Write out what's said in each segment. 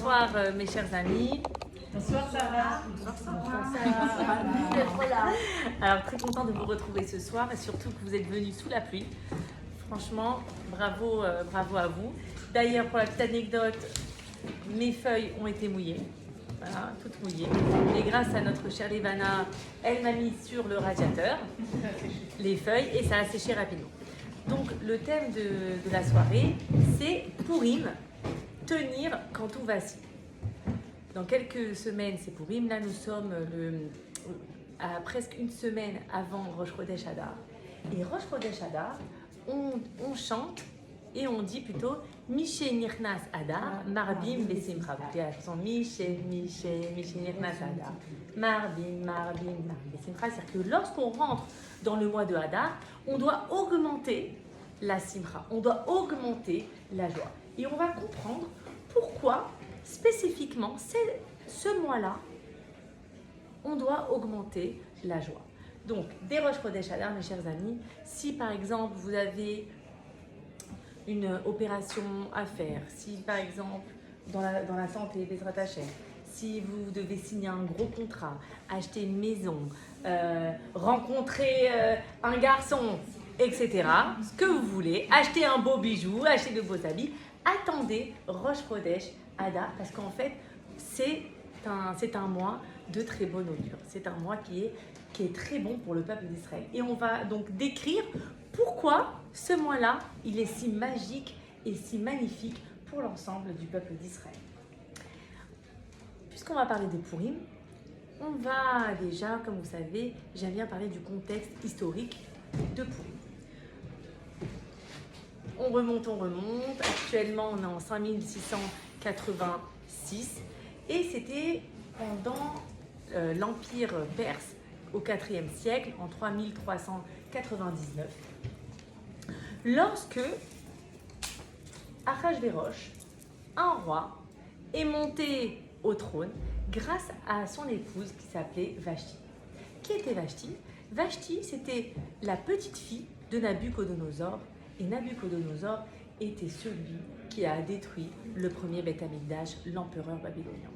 Bonsoir mes chers amis. Bonsoir Sarah. Alors très content de vous retrouver ce soir et surtout que vous êtes venus sous la pluie. Franchement, bravo, bravo à vous. D'ailleurs, pour la petite anecdote, mes feuilles ont été mouillées. Voilà, toutes mouillées. Et grâce à notre chère Ivana, elle m'a mis sur le radiateur les feuilles et ça a séché rapidement. Donc le thème de la soirée, c'est Pourim, tenir quand tout vacille. Dans quelques semaines, c'est Pourim. Là, nous sommes à presque une semaine avant Rosh Chodesh Hadar. Et Rosh Chodesh Hadar, on chante et on dit plutôt Mishe Nirnas Hadar, Marbim Besimcha. Vous voyez la chanson Mishe Nirnas Hadar, Marbim Besimcha. C'est-à-dire que lorsqu'on rentre dans le mois de Hadar, on doit augmenter la simcha, on doit augmenter la joie. Et on va comprendre pourquoi spécifiquement ce mois-là, on doit augmenter la joie. Donc, des Rosh Chodesh Hadar, mes chers amis, si par exemple vous avez une opération à faire, si par exemple dans la santé, Bezrat Hashem, si vous devez signer un gros contrat, acheter une maison, rencontrer un garçon, etc., ce que vous voulez, acheter un beau bijou, acheter de beaux habits, attendez Rosh Chodesh Hadar parce qu'en fait, c'est un mois de très bonne augure. C'est un mois qui est très bon pour le peuple d'Israël. Et on va donc décrire pourquoi ce mois-là, il est si magique et si magnifique pour l'ensemble du peuple d'Israël. Puisqu'on va parler de Pourim, on va déjà, comme vous savez, j'aime bien parler du contexte historique de Pourim. On remonte. Actuellement, on est en 5686 et c'était pendant l'Empire perse au IVe siècle, en 3399, lorsque Achashverosh, un roi, est monté au trône grâce à son épouse qui s'appelait Vashti. Qui était Vashti? Vashti, c'était la petite fille de Nabuchodonosor. Et Nabuchodonosor était celui qui a détruit le premier Beth Amikdash, l'empereur babylonien.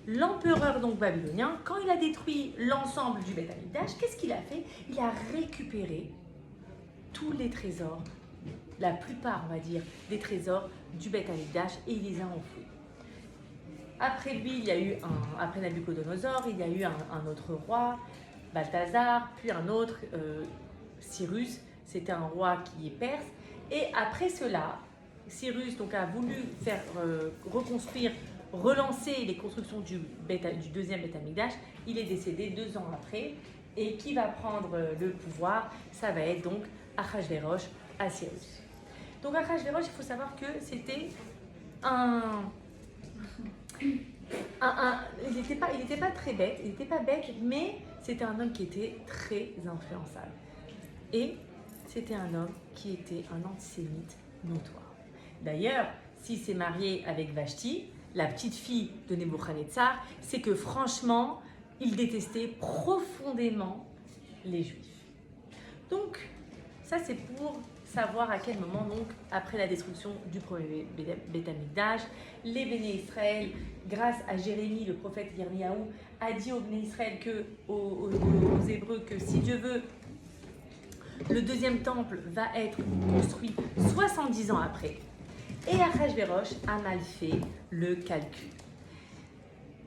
L'empereur donc babylonien, quand il a détruit l'ensemble du Beth Amikdash, qu'est-ce qu'il a fait? Il a récupéré tous les trésors, la plupart, on va dire, des trésors du Beth Amikdash et il les a enfouis. Après lui, il y a eu après Nabuchodonosor, il y a eu un autre roi, Balthazar, puis un autre, Cyrus. C'était un roi qui est perse. Et après cela, Cyrus donc, a voulu faire reconstruire, relancer les constructions du deuxième Beth Amikdash. Il est décédé 2 ans après. Et qui va prendre le pouvoir? Ça va être donc Achashverosh à Cyrus. Donc Achashverosh, il faut savoir que c'était il n'était pas très bête, il n'était pas bête, mais c'était un homme qui était très influençable. Et c'était un homme qui était un antisémite notoire. D'ailleurs, s'il s'est marié avec Vashti, la petite fille de Nebuchadnezzar, c'est que franchement, il détestait profondément les Juifs. Donc, ça c'est pour savoir à quel moment, donc, après la destruction du premier Beth Amikdash, les Béné Israël, grâce à Jérémie, le prophète Yirmiyahu, a dit aux Béné Israël, aux Hébreux, que si Dieu veut, le deuxième temple va être construit 70 ans après. Et Achashverosh a mal fait le calcul.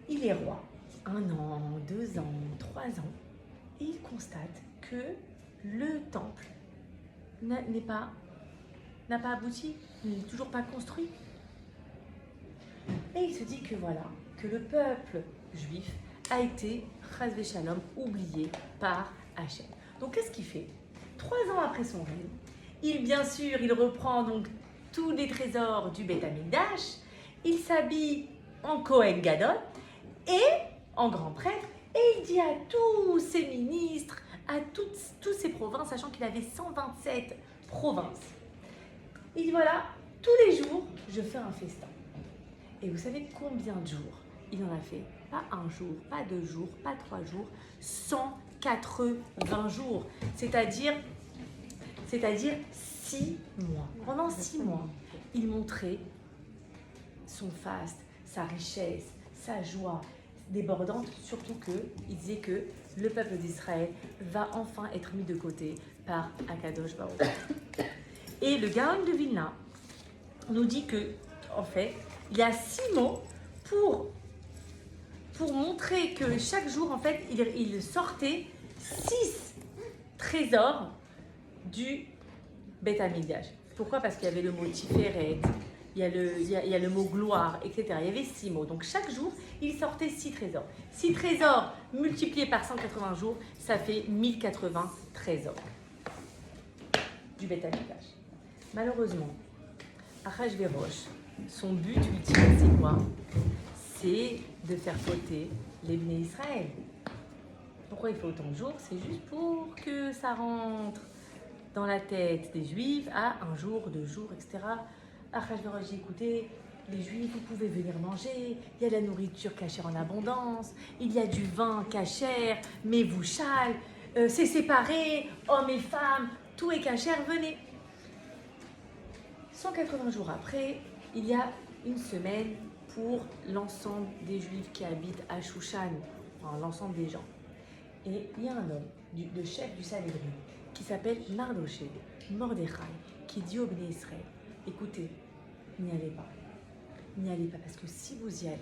Il est roi 1 an, 2 ans, 3 ans, et il constate que le temple n'a pas abouti, n'est toujours pas construit. Et il se dit que voilà, que le peuple juif a été, chas v'shalom, oublié par Hachem. Donc qu'est-ce qu'il fait? 3 ans après son règne, il reprend donc tous les trésors du Beth Amikdash, il s'habille en Kohen Gadol et en grand prêtre, et il dit à tous ses ministres, à toutes ses provinces, sachant qu'il avait 127 provinces, il dit voilà, tous les jours, je fais un festin. Et vous savez combien de jours il en a fait? Pas 1 jour, pas 2 jours, pas 3 jours, 180 jours. C'est-à-dire 6 mois. Pendant 6 mois, il montrait son faste, sa richesse, sa joie débordante, surtout qu'il disait que le peuple d'Israël va enfin être mis de côté par Akadosh Baruch. Et le Gaon de Vilna nous dit que, en fait, il y a 6 mots pour montrer que chaque jour, en fait, il sortait 6 trésors du Beth Amikdash. Pourquoi? Parce qu'il y avait le mot Tiferet, il y a le mot gloire, etc. Il y avait 6 mots. Donc chaque jour, il sortait 6 trésors. 6 trésors multipliés par 180 jours, ça fait 1080 trésors du Beth Amikdash. Malheureusement, Achashverosh, son but ultime, c'est quoi? C'est de faire fauter les Bnei Israël. Pourquoi il faut autant de jours? C'est juste pour que ça rentre dans la tête des Juifs à 1 jour, 2 jours, etc. Achashverosh dit, écoutez, les Juifs, vous pouvez venir manger, il y a de la nourriture cachère en abondance, il y a du vin cachère, mais vous châle, c'est séparé, hommes et femmes, tout est cachère, venez. 180 jours après, il y a une semaine pour l'ensemble des Juifs qui habitent à Shushan, enfin l'ensemble des gens. Et il y a un homme, le chef du Sanhédrin, qui s'appelle Mardoché, Mordechai, qui dit au Bnei Israël, écoutez, n'y allez pas. N'y allez pas, parce que si vous y allez,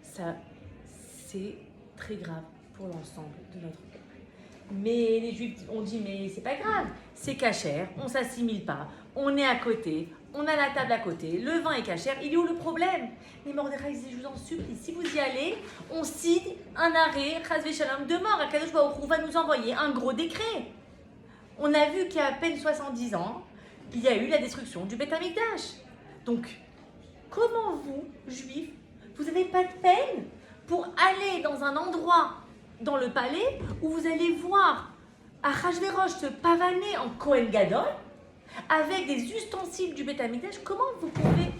ça, c'est très grave pour l'ensemble de notre peuple. Mais les Juifs ont dit, mais c'est pas grave, c'est cachère, on s'assimile pas, on est à côté, on a la table à côté, le vin est cachère, il est où le problème? Mais Mordechai disait, je vous en supplie, si vous y allez, on signe un arrêt, Chas Shalom, de mort, Akadosh Baruch Hu va nous envoyer un gros décret. On a vu qu'il y a à peine 70 ans, il y a eu la destruction du Beth Amikdash. Donc, comment vous, Juifs, vous n'avez pas de peine pour aller dans un endroit dans le palais où vous allez voir Achashverosh se pavaner en Kohen Gadol avec des ustensiles du Beth Amikdash? Comment vous pouvez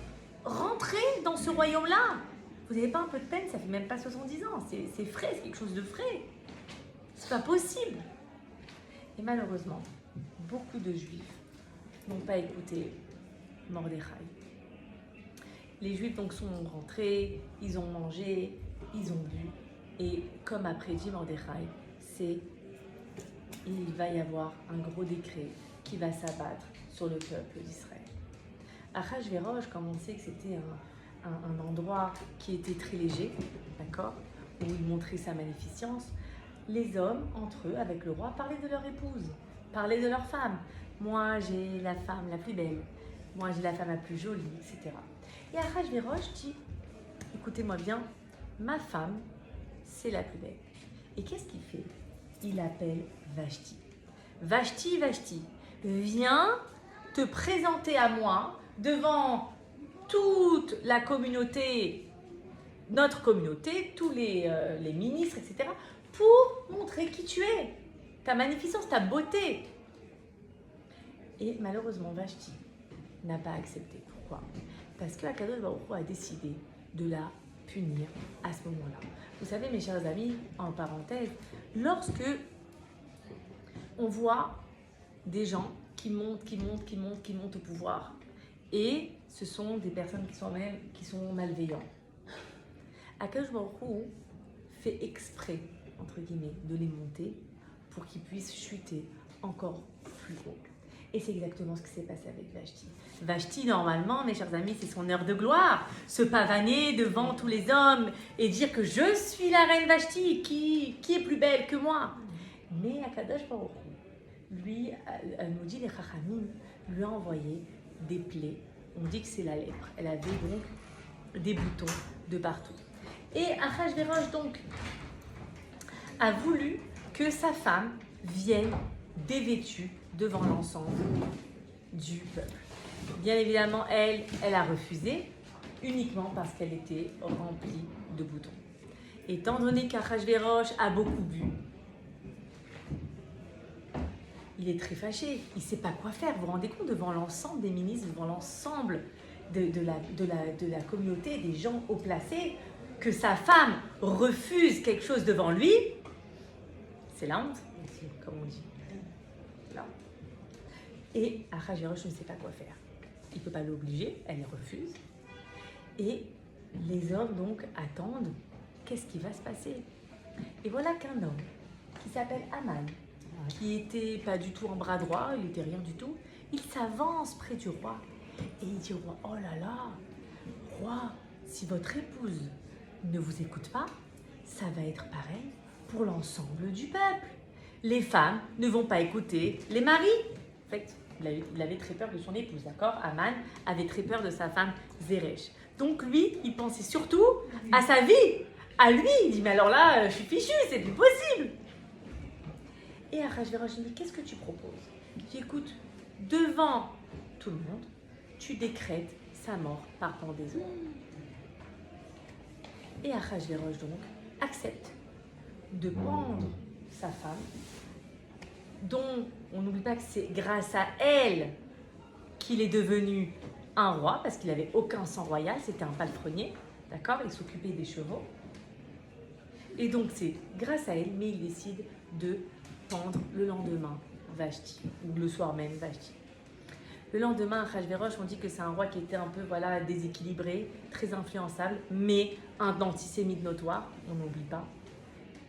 rentrer dans ce royaume-là? Vous n'avez pas un peu de peine? Ça fait même pas 70 ans. C'est frais, c'est quelque chose de frais. C'est pas possible. Et malheureusement, beaucoup de Juifs n'ont pas écouté Mordechai. Les Juifs donc sont rentrés, ils ont mangé, ils ont bu. Et comme a prédit Mordechai, il va y avoir un gros décret qui va s'abattre sur le peuple d'Israël. Achashverosh, comme on sait que c'était un endroit qui était très léger, d'accord, où il montrait sa magnificence, les hommes, entre eux, avec le roi, parlaient de leur épouse, parlaient de leur femme. Moi, j'ai la femme la plus belle, moi, j'ai la femme la plus jolie, etc. Et Achashverosh dit, écoutez-moi bien, ma femme, c'est la plus belle. Et qu'est-ce qu'il fait? Il appelle Vashti. Vashti, Vashti, viens te présenter à moi devant toute la communauté, notre communauté, tous les ministres, etc., pour montrer qui tu es, ta magnificence, ta beauté. Et malheureusement, Vashti n'a pas accepté. Pourquoi? Parce que Akadosh Baruch Hu a décidé de la punir à ce moment-là. Vous savez, mes chers amis, en parenthèse, lorsque on voit des gens qui montent au pouvoir, et ce sont des personnes qui sont malveillantes, Akadosh Baruch Hu fait exprès, entre guillemets, de les monter pour qu'ils puissent chuter encore plus haut. Et c'est exactement ce qui s'est passé avec Vashti. Vashti, normalement, mes chers amis, c'est son heure de gloire. Se pavaner devant tous les hommes et dire que je suis la reine Vashti, qui est plus belle que moi. Mais Akadosh Baruch Hu, lui, nous dit les Chachamim, lui a envoyé des plaies. On dit que c'est la lèpre. Elle avait donc des boutons de partout. Et Achashverosh, donc, a voulu que sa femme vienne dévêtue devant l'ensemble du peuple. Bien évidemment, elle a refusé uniquement parce qu'elle était remplie de boutons. Étant donné qu'Achashverosh a beaucoup bu, il est très fâché, il ne sait pas quoi faire. Vous vous rendez compte, devant l'ensemble des ministres, devant l'ensemble de la communauté, des gens haut placés, que sa femme refuse quelque chose devant lui, c'est la honte, comme on dit. Là. Et Achashverosh ne sait pas quoi faire. Il ne peut pas l'obliger, elle refuse. Et Les hommes donc attendent qu'est-ce qui va se passer. Et voilà qu'un homme qui s'appelle Aman, qui était pas du tout en bras droit, il était rien du tout, il s'avance près du roi et il dit au roi, oh là là, roi, si votre épouse ne vous écoute pas, ça va être pareil pour l'ensemble du peuple. Les femmes ne vont pas écouter les maris. En fait, il avait très peur de son épouse, d'accord? Aman avait très peur de sa femme Zeresh. Donc lui, il pensait surtout à sa vie, à lui. Il dit, mais alors là, je suis fichu, c'est plus possible. Et Achashverosh dit, qu'est-ce que tu proposes? Il dit, écoute, devant tout le monde, tu décrètes sa mort par pendaison. Et Achashverosh donc accepte de pendre sa femme, dont on n'oublie pas que c'est grâce à elle qu'il est devenu un roi, parce qu'il n'avait aucun sang royal, c'était un palefrenier, d'accord? Il s'occupait des chevaux. Et donc c'est grâce à elle, mais il décide de pendre le lendemain Vashti, ou le soir même Vashti. Le lendemain, Achashverosh, on dit que c'est un roi qui était un peu déséquilibré, très influençable, mais un antisémite notoire, on n'oublie pas.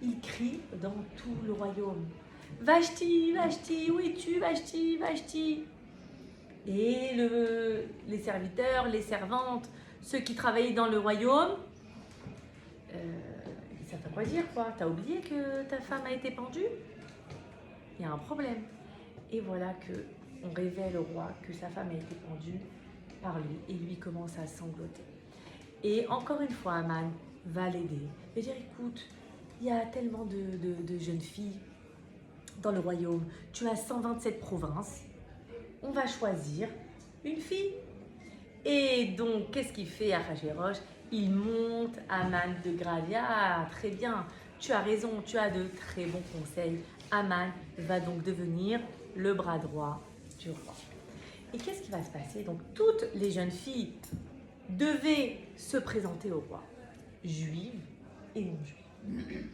Il crie dans tout le royaume. Vashti, Vashti, où es-tu, Vashti, Vashti? Et les serviteurs, les servantes, ceux qui travaillaient dans le royaume, ça fait quoi dire, quoi? T'as oublié que ta femme a été pendue? Il y a un problème. Et voilà que on révèle au roi que sa femme a été pendue par lui et lui commence à sangloter. Et encore une fois, Aman va l'aider. Il va dire, écoute, il y a tellement de jeunes filles dans le royaume. Tu as 127 provinces. On va choisir une fille. Et donc, qu'est-ce qu'il fait Achashverosh? Il monte Aman de grade. Ah, très bien, tu as raison, tu as de très bons conseils. Aman va donc devenir le bras droit du roi. Et qu'est-ce qui va se passer? Donc, toutes les jeunes filles devaient se présenter au roi, juives et non juives.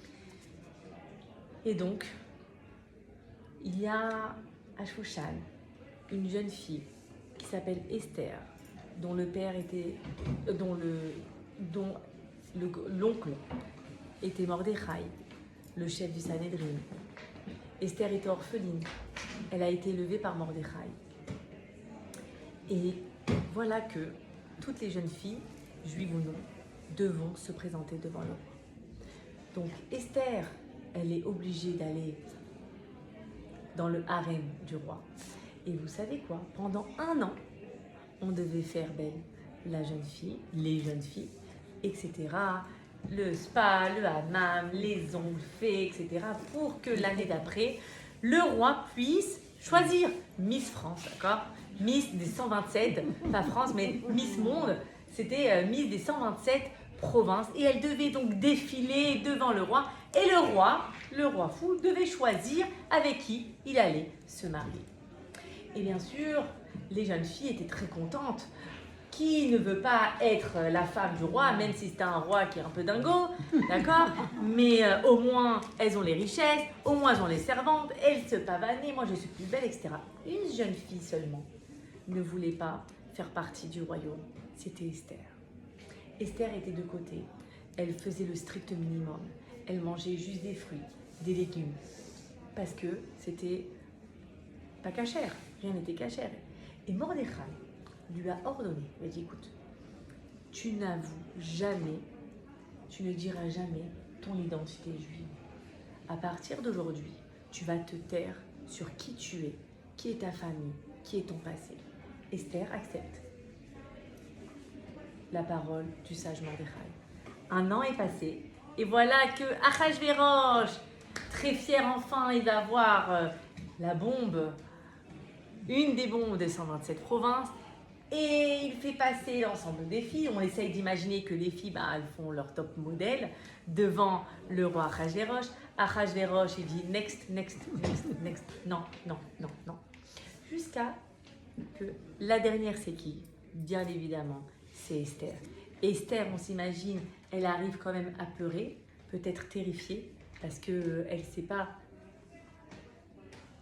Et donc, il y a à Shushan une jeune fille qui s'appelle Esther, dont le père était, dont l'oncle était Mordechai, le chef du Sanhédrin. Esther était orpheline. Elle a été élevée par Mordechai. Et voilà que toutes les jeunes filles, juives ou non, devront se présenter devant le roi. Donc Esther, elle est obligée d'aller dans le harem du roi. Et vous savez quoi? Pendant 1 an, on devait faire belle la jeune fille, les jeunes filles, etc. Le spa, le hammam, les ongles faits, etc. pour que l'année d'après, le roi puisse choisir Miss France, d'accord? Miss des 127, pas France, mais Miss Monde, c'était Miss des 127 provinces. Et elle devait donc défiler devant le roi. Et le roi fou, devait choisir avec qui il allait se marier. Et bien sûr, les jeunes filles étaient très contentes. Qui ne veut pas être la femme du roi, même si c'est un roi qui est un peu dingo, d'accord? Mais au moins, elles ont les richesses, au moins, elles ont les servantes, elles se pavanaient, moi je suis plus belle, etc. Une jeune fille seulement ne voulait pas faire partie du royaume, c'était Esther. Esther était de côté, elle faisait le strict minimum, elle mangeait juste des fruits, des légumes, parce que c'était pas cachère, rien n'était cachère. Et Mordechai lui a ordonné, il a dit, écoute, tu n'avoues jamais, tu ne diras jamais ton identité juive. À partir d'aujourd'hui, tu vas te taire sur qui tu es, qui est ta famille, qui est ton passé. Esther accepte la parole du sage Mordechai. 1 an est passé, et voilà que Achashverosh, très fier enfin, il va voir la bombe, une des bombes des 127 provinces, et il fait passer l'ensemble des filles. On essaye d'imaginer que les filles, elles font leur top modèle devant le roi Achashverosh. Achashverosh, il dit next, next, next, next. Non, non, non, non. Jusqu'à que la dernière, c'est qui? Bien évidemment, c'est Esther. Esther, on s'imagine, elle arrive quand même à pleurer, peut-être terrifiée, parce qu'elle ne sait pas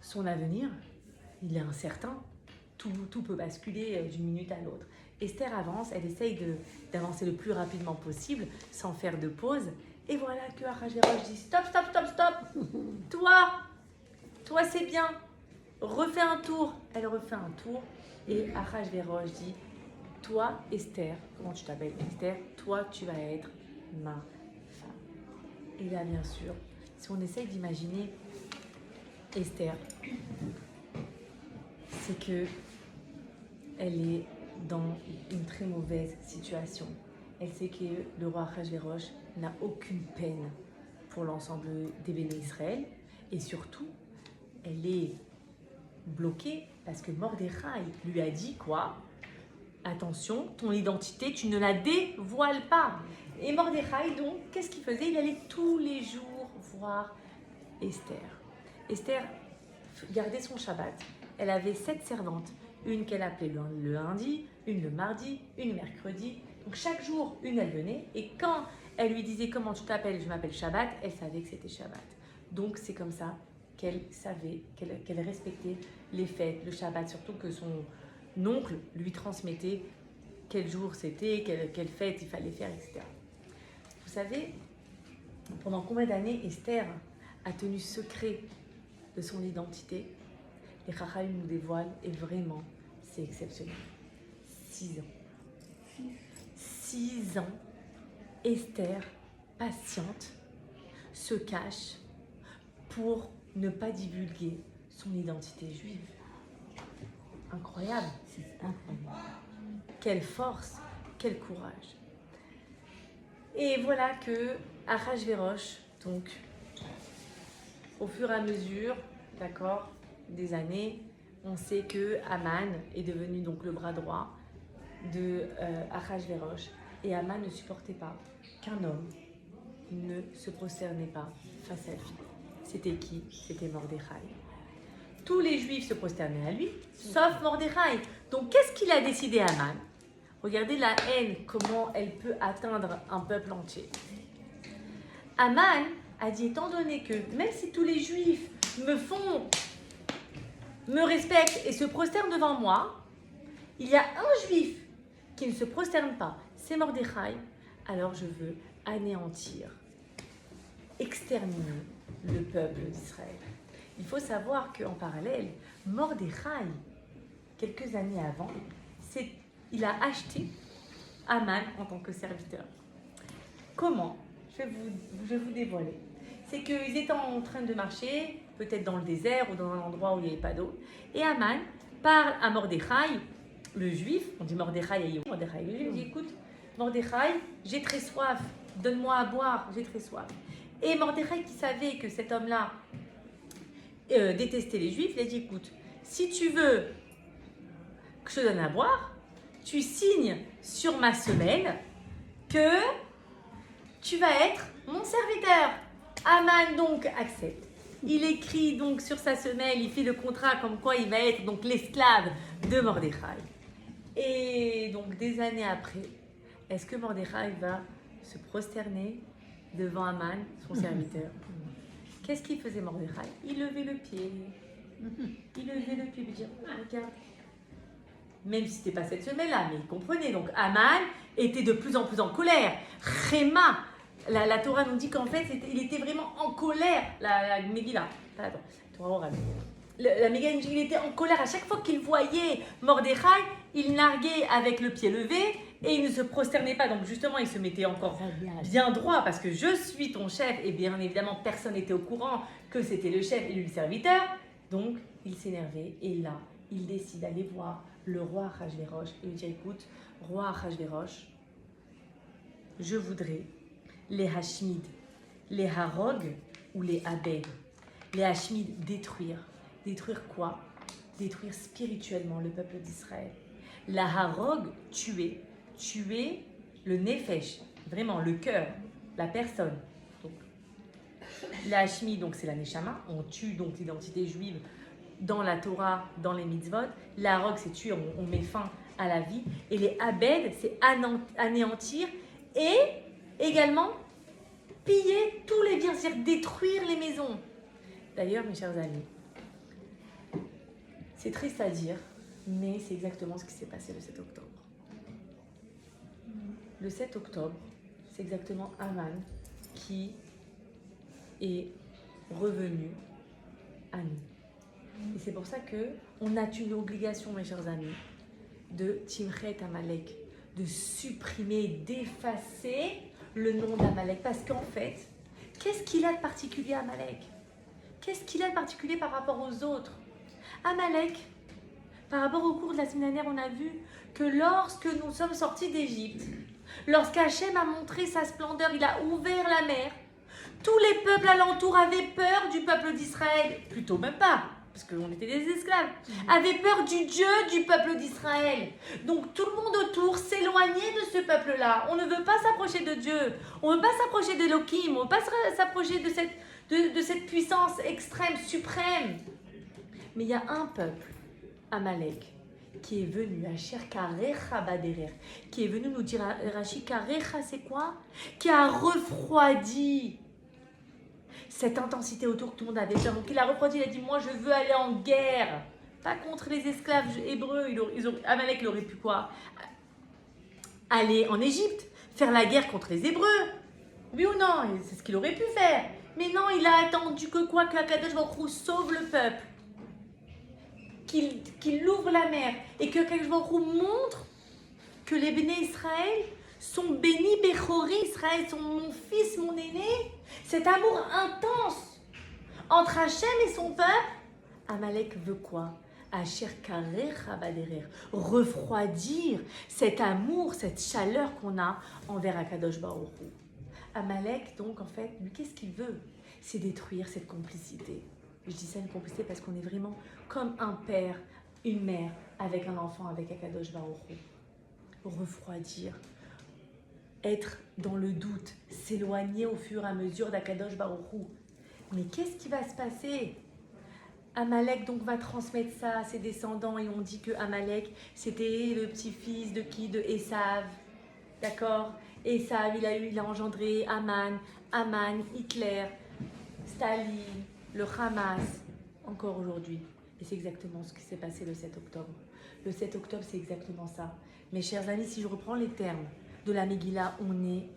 son avenir. Il est incertain. Tout peut basculer d'une minute à l'autre. Esther avance, elle essaye d'avancer le plus rapidement possible, sans faire de pause. Et voilà que Ahasuerus dit stop, stop, stop, stop. Toi c'est bien. Refais un tour. Elle refait un tour. Et Ahasuerus dit toi Esther, comment tu t'appelles Esther, toi tu vas être ma femme. Et là bien sûr, si on essaye d'imaginer Esther, c'est que elle est dans une très mauvaise situation. Elle sait que le roi Ahasuerus n'a aucune peine pour l'ensemble des béné Israël. Et surtout, elle est bloquée parce que Mordechai lui a dit quoi? Attention, ton identité, tu ne la dévoiles pas. Et Mordechai, donc, qu'est-ce qu'il faisait? Il allait tous les jours voir Esther. Esther gardait son Shabbat. Elle avait 7 servantes. Une qu'elle appelait le lundi, une le mardi, une le mercredi. Donc chaque jour, une elle venait. Et quand elle lui disait comment tu t'appelles, je m'appelle Shabbat, elle savait que c'était Shabbat. Donc c'est comme ça qu'elle savait, qu'elle respectait les fêtes, le Shabbat, surtout que son oncle lui transmettait quel jour c'était, quelle fête il fallait faire, etc. Vous savez, pendant combien d'années Esther a tenu secret de son identité? Les Chachamim nous dévoilent et vraiment, c'est exceptionnel. 6 ans. 6 ans, Esther, patiente, se cache pour ne pas divulguer son identité juive. Incroyable. C'est incroyable. Quelle force, quel courage. Et voilà que Ahasuerus, donc, au fur et à mesure, d'accord, des années, on sait que Haman est devenu donc le bras droit de Ahasuerus. Et Haman ne supportait pas qu'un homme ne se prosternait pas face à lui. C'était qui? C'était Mordechai. Tous les Juifs se prosternaient à lui, sauf Mordechai. Donc qu'est-ce qu'il a décidé Haman? Regardez la haine, comment elle peut atteindre un peuple entier. Haman a dit, étant donné que même si tous les Juifs me respectent et se prosternent devant moi, il y a un Juif qui ne se prosterne pas, c'est Mordechai, alors je veux anéantir, exterminer le peuple d'Israël. Il faut savoir qu'en parallèle, Mordechai, quelques années avant, il a acheté Haman en tant que serviteur. Comment? Je vais vous dévoiler. C'est qu'ils étaient en train de marcher, peut-être dans le désert ou dans un endroit où il n'y avait pas d'eau. Et Haman parle à Mordechai, le juif, on dit Mordechai à Yehou, Mordechai le juif, il dit écoute, Mordechai, j'ai très soif, donne-moi à boire, j'ai très soif. Et Mordechai qui savait que cet homme-là détestait les juifs, il a dit écoute, si tu veux que je te donne à boire, tu signes sur ma semelle que tu vas être mon serviteur. Haman donc accepte. Il écrit donc sur sa semelle, il fait le contrat comme quoi il va être donc l'esclave de Mordechai. Et donc des années après, est-ce que Mordechai va se prosterner devant Haman, son serviteur? Qu'est-ce qu'il faisait Mordechai? Il levait le pied. Il levait le pied et dit regarde. Même si ce n'était pas cette semelle-là, mais il comprenait. Donc Haman était de plus en plus en colère. Réma, la Torah nous dit qu'en fait, il était vraiment en colère. La Megillah, pardon, Torah orale. La Megillah, il était en colère. À chaque fois qu'il voyait Mordechai, il narguait avec le pied levé et il ne se prosternait pas. Donc justement, il se mettait encore bien droit parce que je suis ton chef. Et bien évidemment, personne n'était au courant que c'était le chef et lui le serviteur. Donc, il s'énervait et là, il décide d'aller voir le roi Ahasuerus et lui dire écoute, roi Ahasuerus, je voudrais les Hashmid, les Harog ou les Abed. Les Hashmid, détruire. Détruire quoi? Détruire spirituellement le peuple d'Israël. La Harog, tuer. Tuer le Nefesh, vraiment le cœur, la personne. Donc, les Hashmid, donc c'est la Neshama, on tue donc l'identité juive dans la Torah, dans les mitzvot. La Harog, c'est tuer, on met fin à la vie. Et les Abed, c'est anéantir et également piller tous les biens, c'est-à-dire détruire les maisons. D'ailleurs, mes chers amis, c'est triste à dire, mais c'est exactement ce qui s'est passé le 7 octobre. Le 7 octobre, c'est exactement Aman qui est revenu à nous. Et c'est pour ça qu'on a une obligation, mes chers amis, de Timchet Amalek, de supprimer, d'effacer le nom d'Amalek. Parce qu'en fait, qu'est-ce qu'il a de particulier Amalek? Qu'est-ce qu'il a de particulier par rapport aux autres? Amalek, par rapport au cours de la semaine dernière, on a vu que lorsque nous sommes sortis d'Égypte, lorsqu'Hachem a montré sa splendeur, il a ouvert la mer, tous les peuples alentours avaient peur du peuple d'Israël, plutôt même pas, parce qu'on était des esclaves, avaient peur du Dieu du peuple d'Israël. Donc tout le monde autour s'éloignait de ce peuple-là. On ne veut pas s'approcher de Dieu, on ne veut pas s'approcher d'Elohim, on ne veut pas s'approcher de cette puissance extrême, suprême. Mais il y a un peuple, Amalek, qui est venu à Cher Karecha Baderer, qui est venu nous dire, Rashi, Karecha c'est quoi? Qui a refroidi cette intensité autour que tout le monde avait peur. Donc il a refroidi, il a dit, moi je veux aller en guerre, pas contre les esclaves hébreux. Amalek il aurait pu quoi? Aller en Égypte, faire la guerre contre les Hébreux. Oui ou non? C'est ce qu'il aurait pu faire. Mais non, il a attendu que quoi? Que Akadosh Baruch Hu sauve le peuple, qu'il ouvre la mer et que Akadosh Baruch Hu montre que les bénis Israël sont bénis, Bechori Israël, sont mon fils, mon aîné. Cet amour intense entre Hachem et son peuple. Amalek veut quoi? Asher Karecha Baderer, refroidir cet amour, cette chaleur qu'on a envers Akadosh Baruch Hu. Amalek, donc en fait, lui, qu'est-ce qu'il veut? C'est détruire cette complicité. Je dis ça, une complicité, parce qu'on est vraiment comme un père, une mère avec un enfant, avec Akadosh Baruch Hu. Refroidir, être dans le doute, s'éloigner au fur et à mesure d'Akadosh Baruch Hu. Mais qu'est-ce qui va se passer? Amalek donc va transmettre ça à ses descendants, et on dit que Amalek c'était le petit-fils de qui? De Esav, d'accord? Esav il a engendré Aman, Hitler, Staline, le Hamas, encore aujourd'hui. Et c'est exactement ce qui s'est passé le 7 octobre. Le 7 octobre, c'est exactement ça. Mes chers amis, si je reprends les termes de la Megillah, on est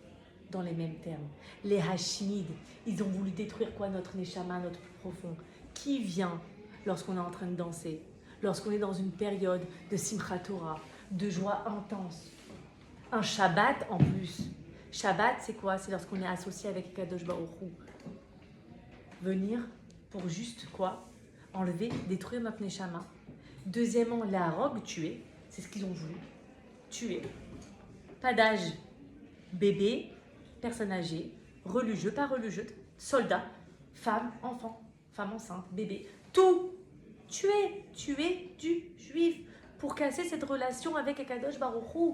dans les mêmes termes. Les Hashmides, ils ont voulu détruire quoi? Notre Neshama, notre plus profond. Qui vient lorsqu'on est en train de danser? Lorsqu'on est dans une période de Simchat Torah, de joie intense. Un Shabbat en plus. Shabbat, c'est quoi? C'est lorsqu'on est associé avec Kadosh Baruch Hu. Venir pour juste quoi? Enlever, détruire notre Neshama. Deuxièmement, la rogue, tuer. C'est ce qu'ils ont voulu. Tuer. Pas d'âge. Bébé, personne âgée, religieux, pas religieux, soldat, femme, enfant, femme enceinte, bébé. Tout. Tuer du juif pour casser cette relation avec Akadosh Baruch Hu.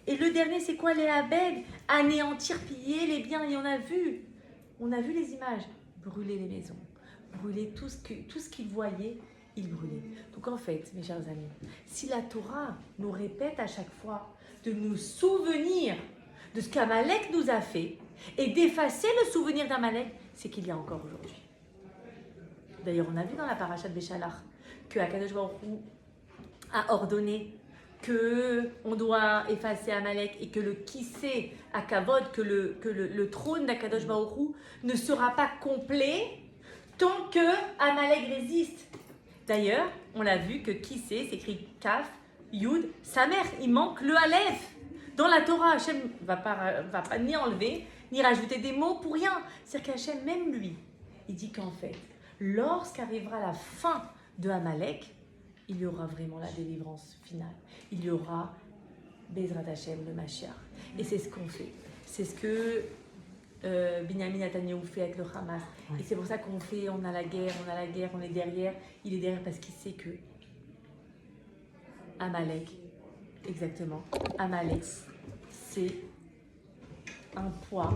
Et le dernier, c'est quoi? Les Abed, anéantir, piller les biens. Et on a vu les images, brûler les maisons, brûler tout ce qu'ils voyaient, ils brûlaient. Donc en fait, mes chers amis, si la Torah nous répète à chaque fois de nous souvenir de ce qu'Amalek nous a fait et d'effacer le souvenir d'Amalek, c'est qu'il y a encore aujourd'hui. D'ailleurs, on a vu dans la paracha de Béchalach que Akadosh Baruch Hu a ordonné qu'on doit effacer Amalek et que le kissé à Kavod, que le trône d'Akadosh Baruch Hu ne sera pas complet tant que Amalek résiste. D'ailleurs, on l'a vu que kissé s'écrit Kaf, Yud, sa mère, il manque le Aleph. Dans la Torah, Hachem ne va pas ni enlever, ni rajouter des mots pour rien. C'est-à-dire qu'Hachem, même lui, il dit qu'en fait, lorsqu'arrivera la fin de Amalek, il y aura vraiment la délivrance finale. Il y aura Bezrat Hachem, le Mashiach. Et c'est ce qu'on fait. C'est ce que Binyamin Netanyahu fait avec le Hamas. Et c'est pour ça qu'on fait, on a la guerre, on est derrière. Il est derrière parce qu'il sait que Amalek, exactement, Amalek, c'est un poids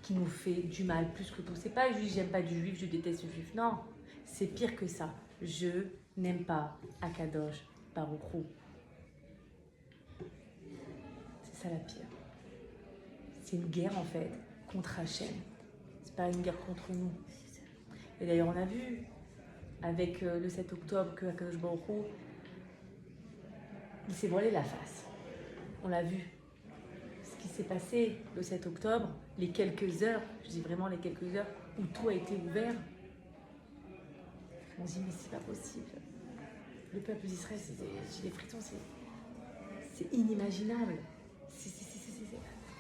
qui nous fait du mal plus que tout. C'est pas juste j'aime pas du juif, je déteste le juif. Non, c'est pire que ça. Je n'aime pas Akadosh Baruch Hu. C'est ça la pire. C'est une guerre en fait contre Hachem. C'est pas une guerre contre nous. Et d'ailleurs on a vu avec le 7 octobre que Akadosh Baruch Hu, il s'est voilé la face. On l'a vu. Ce qui s'est passé le 7 octobre, les quelques heures, je dis vraiment les quelques heures, où tout a été ouvert, on se dit mais c'est pas possible. Le peuple d'Israël, j'ai des frissons, c'est inimaginable.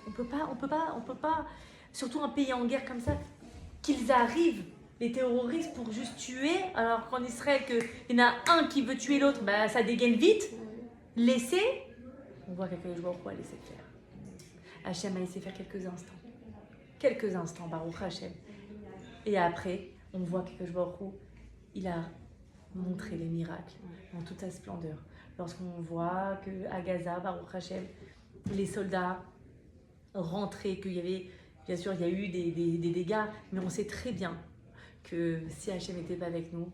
On peut pas, surtout un pays en guerre comme ça, qu'ils arrivent, les terroristes, pour juste tuer, alors qu'en Israël, il y en a un qui veut tuer l'autre, bah, ça dégaine vite. Laisser, on voit qu'Akadosh Baruch Hu a laissé faire. Hachem a laissé faire quelques instants, Baruch Hachem. Et après, on voit qu'Akadosh Baruch Hu, il a montré les miracles dans toute sa splendeur. Lorsqu'on voit qu'à Gaza, Baruch Hachem, les soldats rentraient, qu'il y avait, bien sûr, il y a eu des dégâts, mais on sait très bien que si Hachem n'était pas avec nous,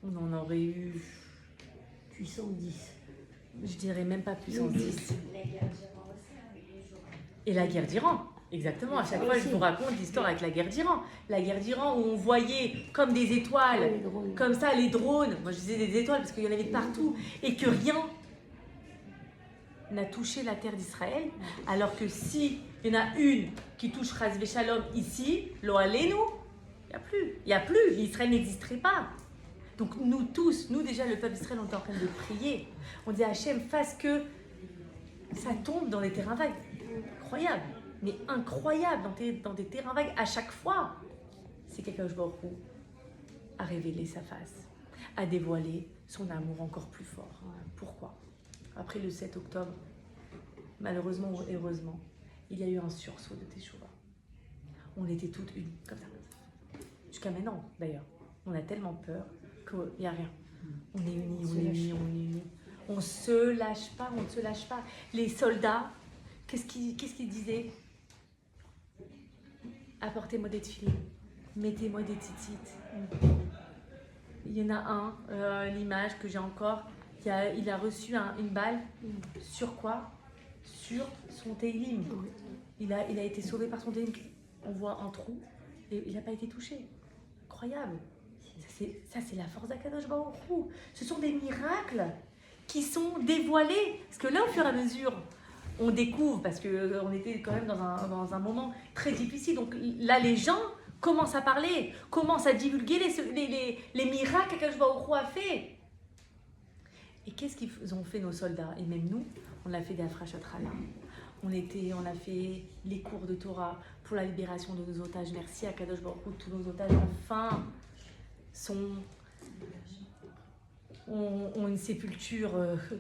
on en aurait eu puissance 10. Je dirais même pas puissance 10. Et la guerre d'Iran. Exactement, à chaque fois je vous raconte l'histoire avec la guerre d'Iran. La guerre d'Iran où on voyait comme des étoiles, comme ça les drones, moi je disais des étoiles parce qu'il y en avait de partout, et que rien n'a touché la terre d'Israël, alors que si il y en a une qui touche Chas Shalom ici, lo alenu, il n'y a plus, Israël n'existerait pas. Donc nous tous, nous déjà le peuple d'Israël, on est en train de prier. On dit à Hachem, fasse que ça tombe dans les terrains vagues. Incroyable, mais incroyable dans des terrains vagues à chaque fois. C'est qu'Akadosh Baruch Hu a révélé sa face, a dévoilé son amour encore plus fort. Pourquoi? Après le 7 octobre, malheureusement ou heureusement, il y a eu un sursaut de Teshuva. On était toutes unis, comme ça. Jusqu'à maintenant, d'ailleurs. On a tellement peur qu'il n'y a rien. On est unis. On ne se lâche pas, Les soldats, qu'est-ce qu'ils disaient? Apportez-moi des tefilines, mettez-moi des titites. Il y en a un, l'image que j'ai encore, il a reçu une balle. Sur quoi? Sur son Teilim. Il a été sauvé par son Teilim. On voit un trou et il n'a pas été touché. Incroyable. Ça, c'est la force d'Akadosh Baruch Hu. Ce sont des miracles qui sont dévoilés. Parce que là, au fur et à mesure, on découvre, parce qu'on était quand même dans un moment très difficile. Donc là, les gens commencent à parler, commencent à divulguer les miracles qu'Akadosh Baruch Hu a fait. Et qu'est-ce qu'ils ont fait nos soldats? Et même nous, on a fait des Afrashat Hala. On a fait les cours de Torah pour la libération de nos otages. Merci à Kadosh Baruch Hu, tous nos otages enfin ont une sépulture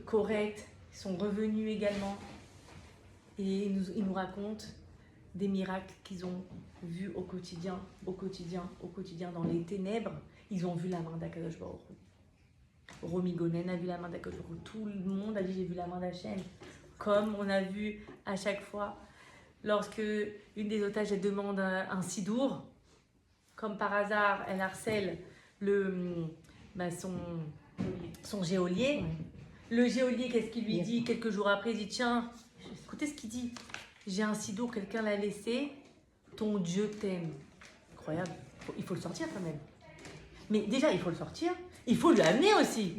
correcte, sont revenus également. Et ils nous racontent des miracles qu'ils ont vus au quotidien, dans les ténèbres. Ils ont vu la main d'Akadosh Baruch Hu. Romy Gonen a vu la main d'Akadosh Baruch Hu. Tout le monde a dit j'ai vu la main d'Hachem. Comme on a vu à chaque fois, lorsque une des otages elle demande un sidour, comme par hasard, elle harcèle son geôlier. Le geôlier, qu'est-ce qu'il lui dit? Quelques jours après, il dit tiens, écoutez ce qu'il dit. J'ai un sidour, quelqu'un l'a laissé, ton Dieu t'aime. Incroyable. Il faut le sortir quand même. Mais déjà, il faut le sortir, il faut lui amener aussi.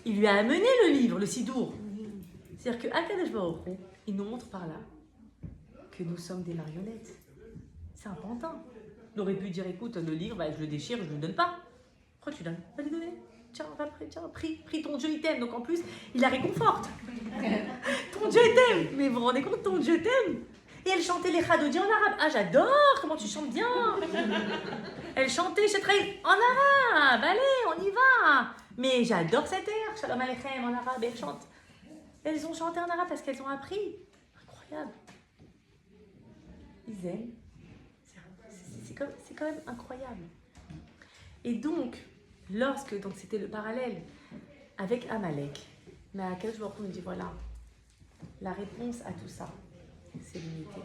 Il lui a amené le livre, le sidour. C'est-à-dire qu'Akadosh Baruch Hu, il nous montre par là que nous sommes des marionnettes. C'est un pantin. Il aurait pu dire écoute, le livre, je le déchire, je ne le donne pas. Pourquoi tu donnes? Va lui donner. Tiens, prie, ton Dieu il t'aime. Donc en plus, il la réconforte. Ton Dieu t'aime. Mais vous vous rendez compte, ton Dieu t'aime. Et elle chantait les Chadodi en arabe. Ah, j'adore, comment tu chantes bien. Elle chantait Shetraï en arabe. Allez, on y va. Mais j'adore cette air, Shalom Aleichem en arabe. Elle chante. Elles ont chanté en arabe parce qu'elles ont appris. Incroyable. Ils aiment. C'est quand même incroyable. Et donc, c'était le parallèle avec Amalek, mais à quel jour on nous dit voilà, la réponse à tout ça, c'est l'unité.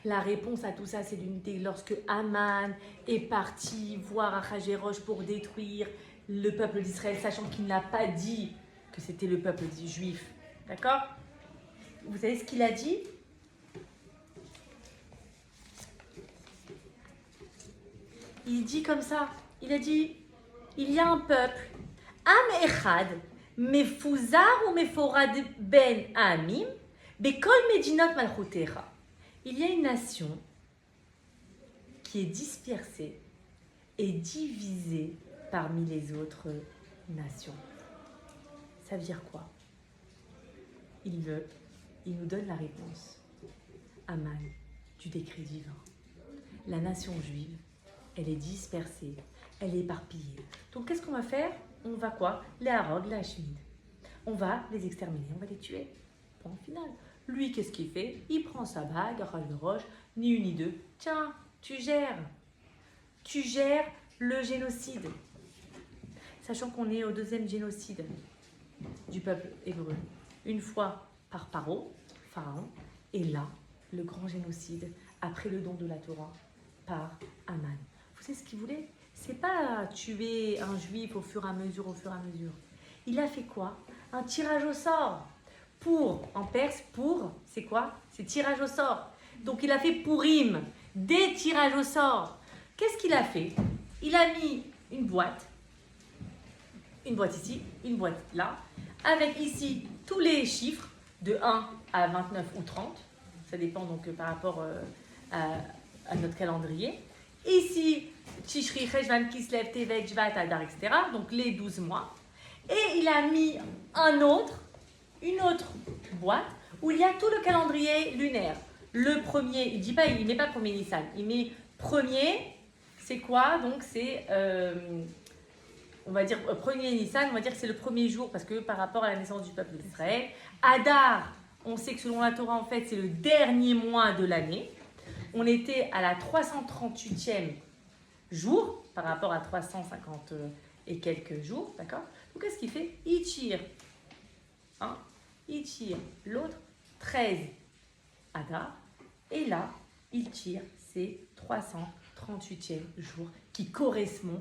La réponse à tout ça, c'est l'unité. Lorsque Aman est parti voir Achashverosh pour détruire le peuple d'Israël, sachant qu'il n'a pas dit que c'était le peuple juif. D'accord? Vous savez ce qu'il a dit? Il dit comme ça. Il a dit, il y a un peuple, Am Echad, Mefuzar ou Meforad Ben Amim, Bekol Medinot Malchutera. Il y a une nation qui est dispersée et divisée parmi les autres nations. Ça veut dire quoi? Il nous donne la réponse. Aman, du décret divin. La nation juive, elle est dispersée, elle est éparpillée. Donc qu'est-ce qu'on va faire? On va quoi? Les Harog, les Hashmid. On va les exterminer, on va les tuer. Point final. Lui, qu'est-ce qu'il fait? Il prend sa bague, le roche, ni une ni deux. Tiens, tu gères le génocide. Sachant qu'on est au deuxième génocide du peuple hébreu. Une fois par Pharaon, et là, le grand génocide, après le don de la Torah, par Aman. Vous savez ce qu'il voulait? C'est pas tuer un juif au fur et à mesure. Il a fait quoi? Un tirage au sort. En perse, c'est quoi? C'est tirage au sort. Donc il a fait Pourim, des tirages au sort. Qu'est-ce qu'il a fait? Il a mis une boîte ici, une boîte là, avec ici tous les chiffres de 1 à 29 ou 30. Ça dépend donc par rapport à notre calendrier. Ici, Tishri, Cheshvan, Kislev, Tevet, Jvat, Adar, etc. Donc les 12 mois. Et il a mis une autre boîte où il y a tout le calendrier lunaire. Le premier, il met pas premier Nissan, il met premier, c'est quoi? Donc c'est, on va dire, premier Nissan, on va dire que c'est le premier jour parce que par rapport à la naissance du peuple d'Israël. Adar, on sait que selon la Torah, en fait, c'est le dernier mois de l'année. On était à la 338e jour par rapport à 350 et quelques jours, d'accord? Donc qu'est-ce qu'il fait? Il tire l'autre 13 Adar et là, il tire ses 338e jour qui correspond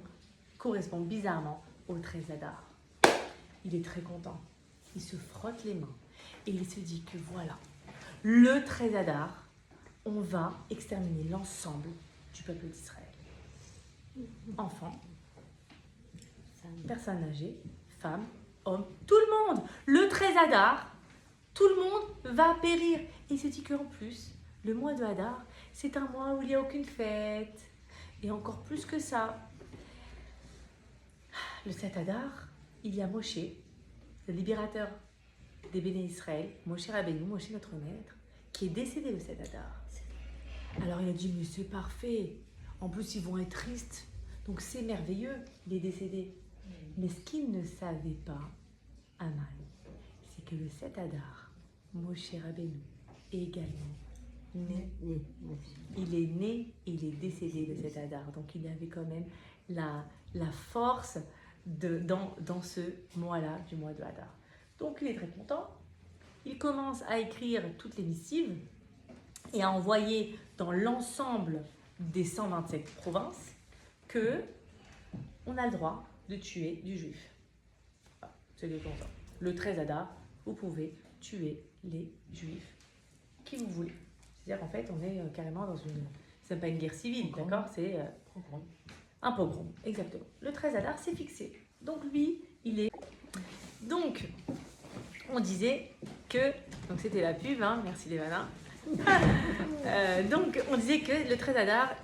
bizarrement au 13 Adar. Il est très content. Il se frotte les mains et il se dit que voilà, le 13 Adar, on va exterminer l'ensemble du peuple d'Israël. Enfants, personnes âgées, femmes, hommes, tout le monde. Le 13 Adar, tout le monde va périr. Et il se dit qu'en plus, le mois de Hadar, c'est un mois où il n'y a aucune fête. Et encore plus que ça, le 7 Hadar, il y a Moshe, le libérateur des Béné Israël, Moshe Rabbeinu, Moshe notre maître, qui est décédé le 7 Hadar. Alors il a dit, mais c'est parfait. En plus, ils vont être tristes. Donc c'est merveilleux, il est décédé. Mais ce qu'il ne savait pas, Aman, c'est que le 7 Hadar, Moshe Rabbeinu est également né. Il est né et il est décédé le 7 Hadar. Donc il avait quand même la force dans ce mois-là, du mois de Hadar. Donc il est très content. Il commence à écrire toutes les missives et à envoyer dans l'ensemble des 127 provinces que on a le droit de tuer du juif. Voilà, c'est comme ça. Le 13 Hadar, vous pouvez tuer les juifs qui vous voulez. C'est-à-dire qu'en fait, on est carrément dans une... C'est pas une guerre civile, d'accord? C'est un pogrom, exactement. Le 13 Hadar, c'est fixé. Donc lui, il est... Donc, on disait que... Donc c'était la pub, hein, merci les malins. Donc on disait que le 13 Hadar,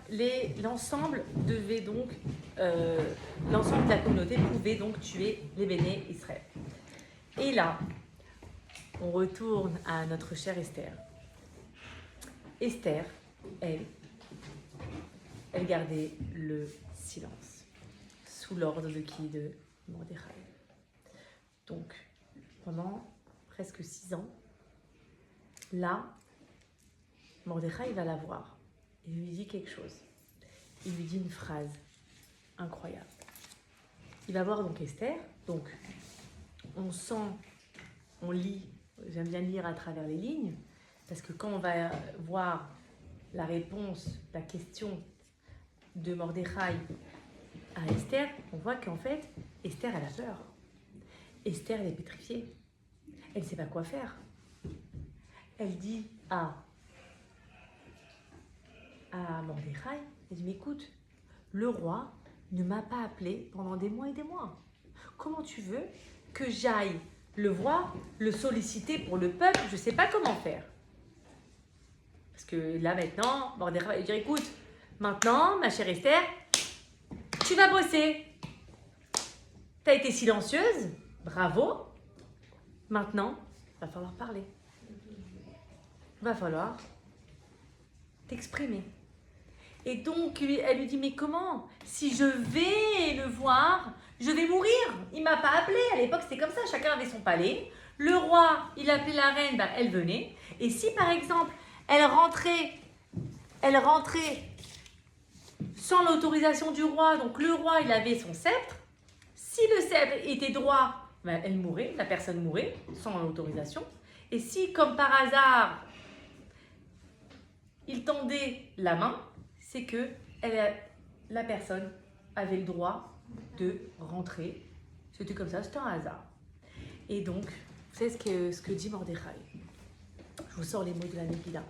l'ensemble devait donc... l'ensemble de la communauté pouvait donc tuer les Béné Israël. Et là, on retourne à notre chère Esther. Esther, elle gardait le silence, sous l'ordre de qui? De Mordechai. Donc, pendant presque 6 ans, là, Mordechai va la voir. Il lui dit quelque chose. Il lui dit une phrase incroyable. Il va voir donc Esther. Donc, on lit, j'aime bien lire à travers les lignes, parce que quand on va voir la réponse, la question de Mordechai à Esther, on voit qu'en fait, Esther, elle a peur. Esther, elle est pétrifiée. Elle ne sait pas quoi faire. Elle dit à Mordechai, elle dit, mais écoute, le roi ne m'a pas appelé pendant des mois et des mois. Comment tu veux que j'aille le voir, le solliciter pour le peuple, je ne sais pas comment faire. Parce que là maintenant, Mordechai va lui dire, écoute, maintenant, ma chère Esther, tu vas bosser. Tu as été silencieuse, bravo. Maintenant, il va falloir parler. Il va falloir t'exprimer. Et donc, elle lui dit, mais comment? Si je vais le voir, je vais mourir. Il ne m'a pas appelé. À l'époque, c'était comme ça. Chacun avait son palais. Le roi, il appelait la reine, ben, elle venait. Et si, par exemple, elle rentrait sans l'autorisation du roi, donc le roi, il avait son sceptre. Si le sceptre était droit, ben, elle mourait, la personne mourait sans l'autorisation. Et si, comme par hasard, il tendait la main, c'est que la personne avait le droit de rentrer. C'était comme ça, c'était un hasard. Et donc, vous savez ce que dit Mordechai. Je vous sors les mots de la Megillah.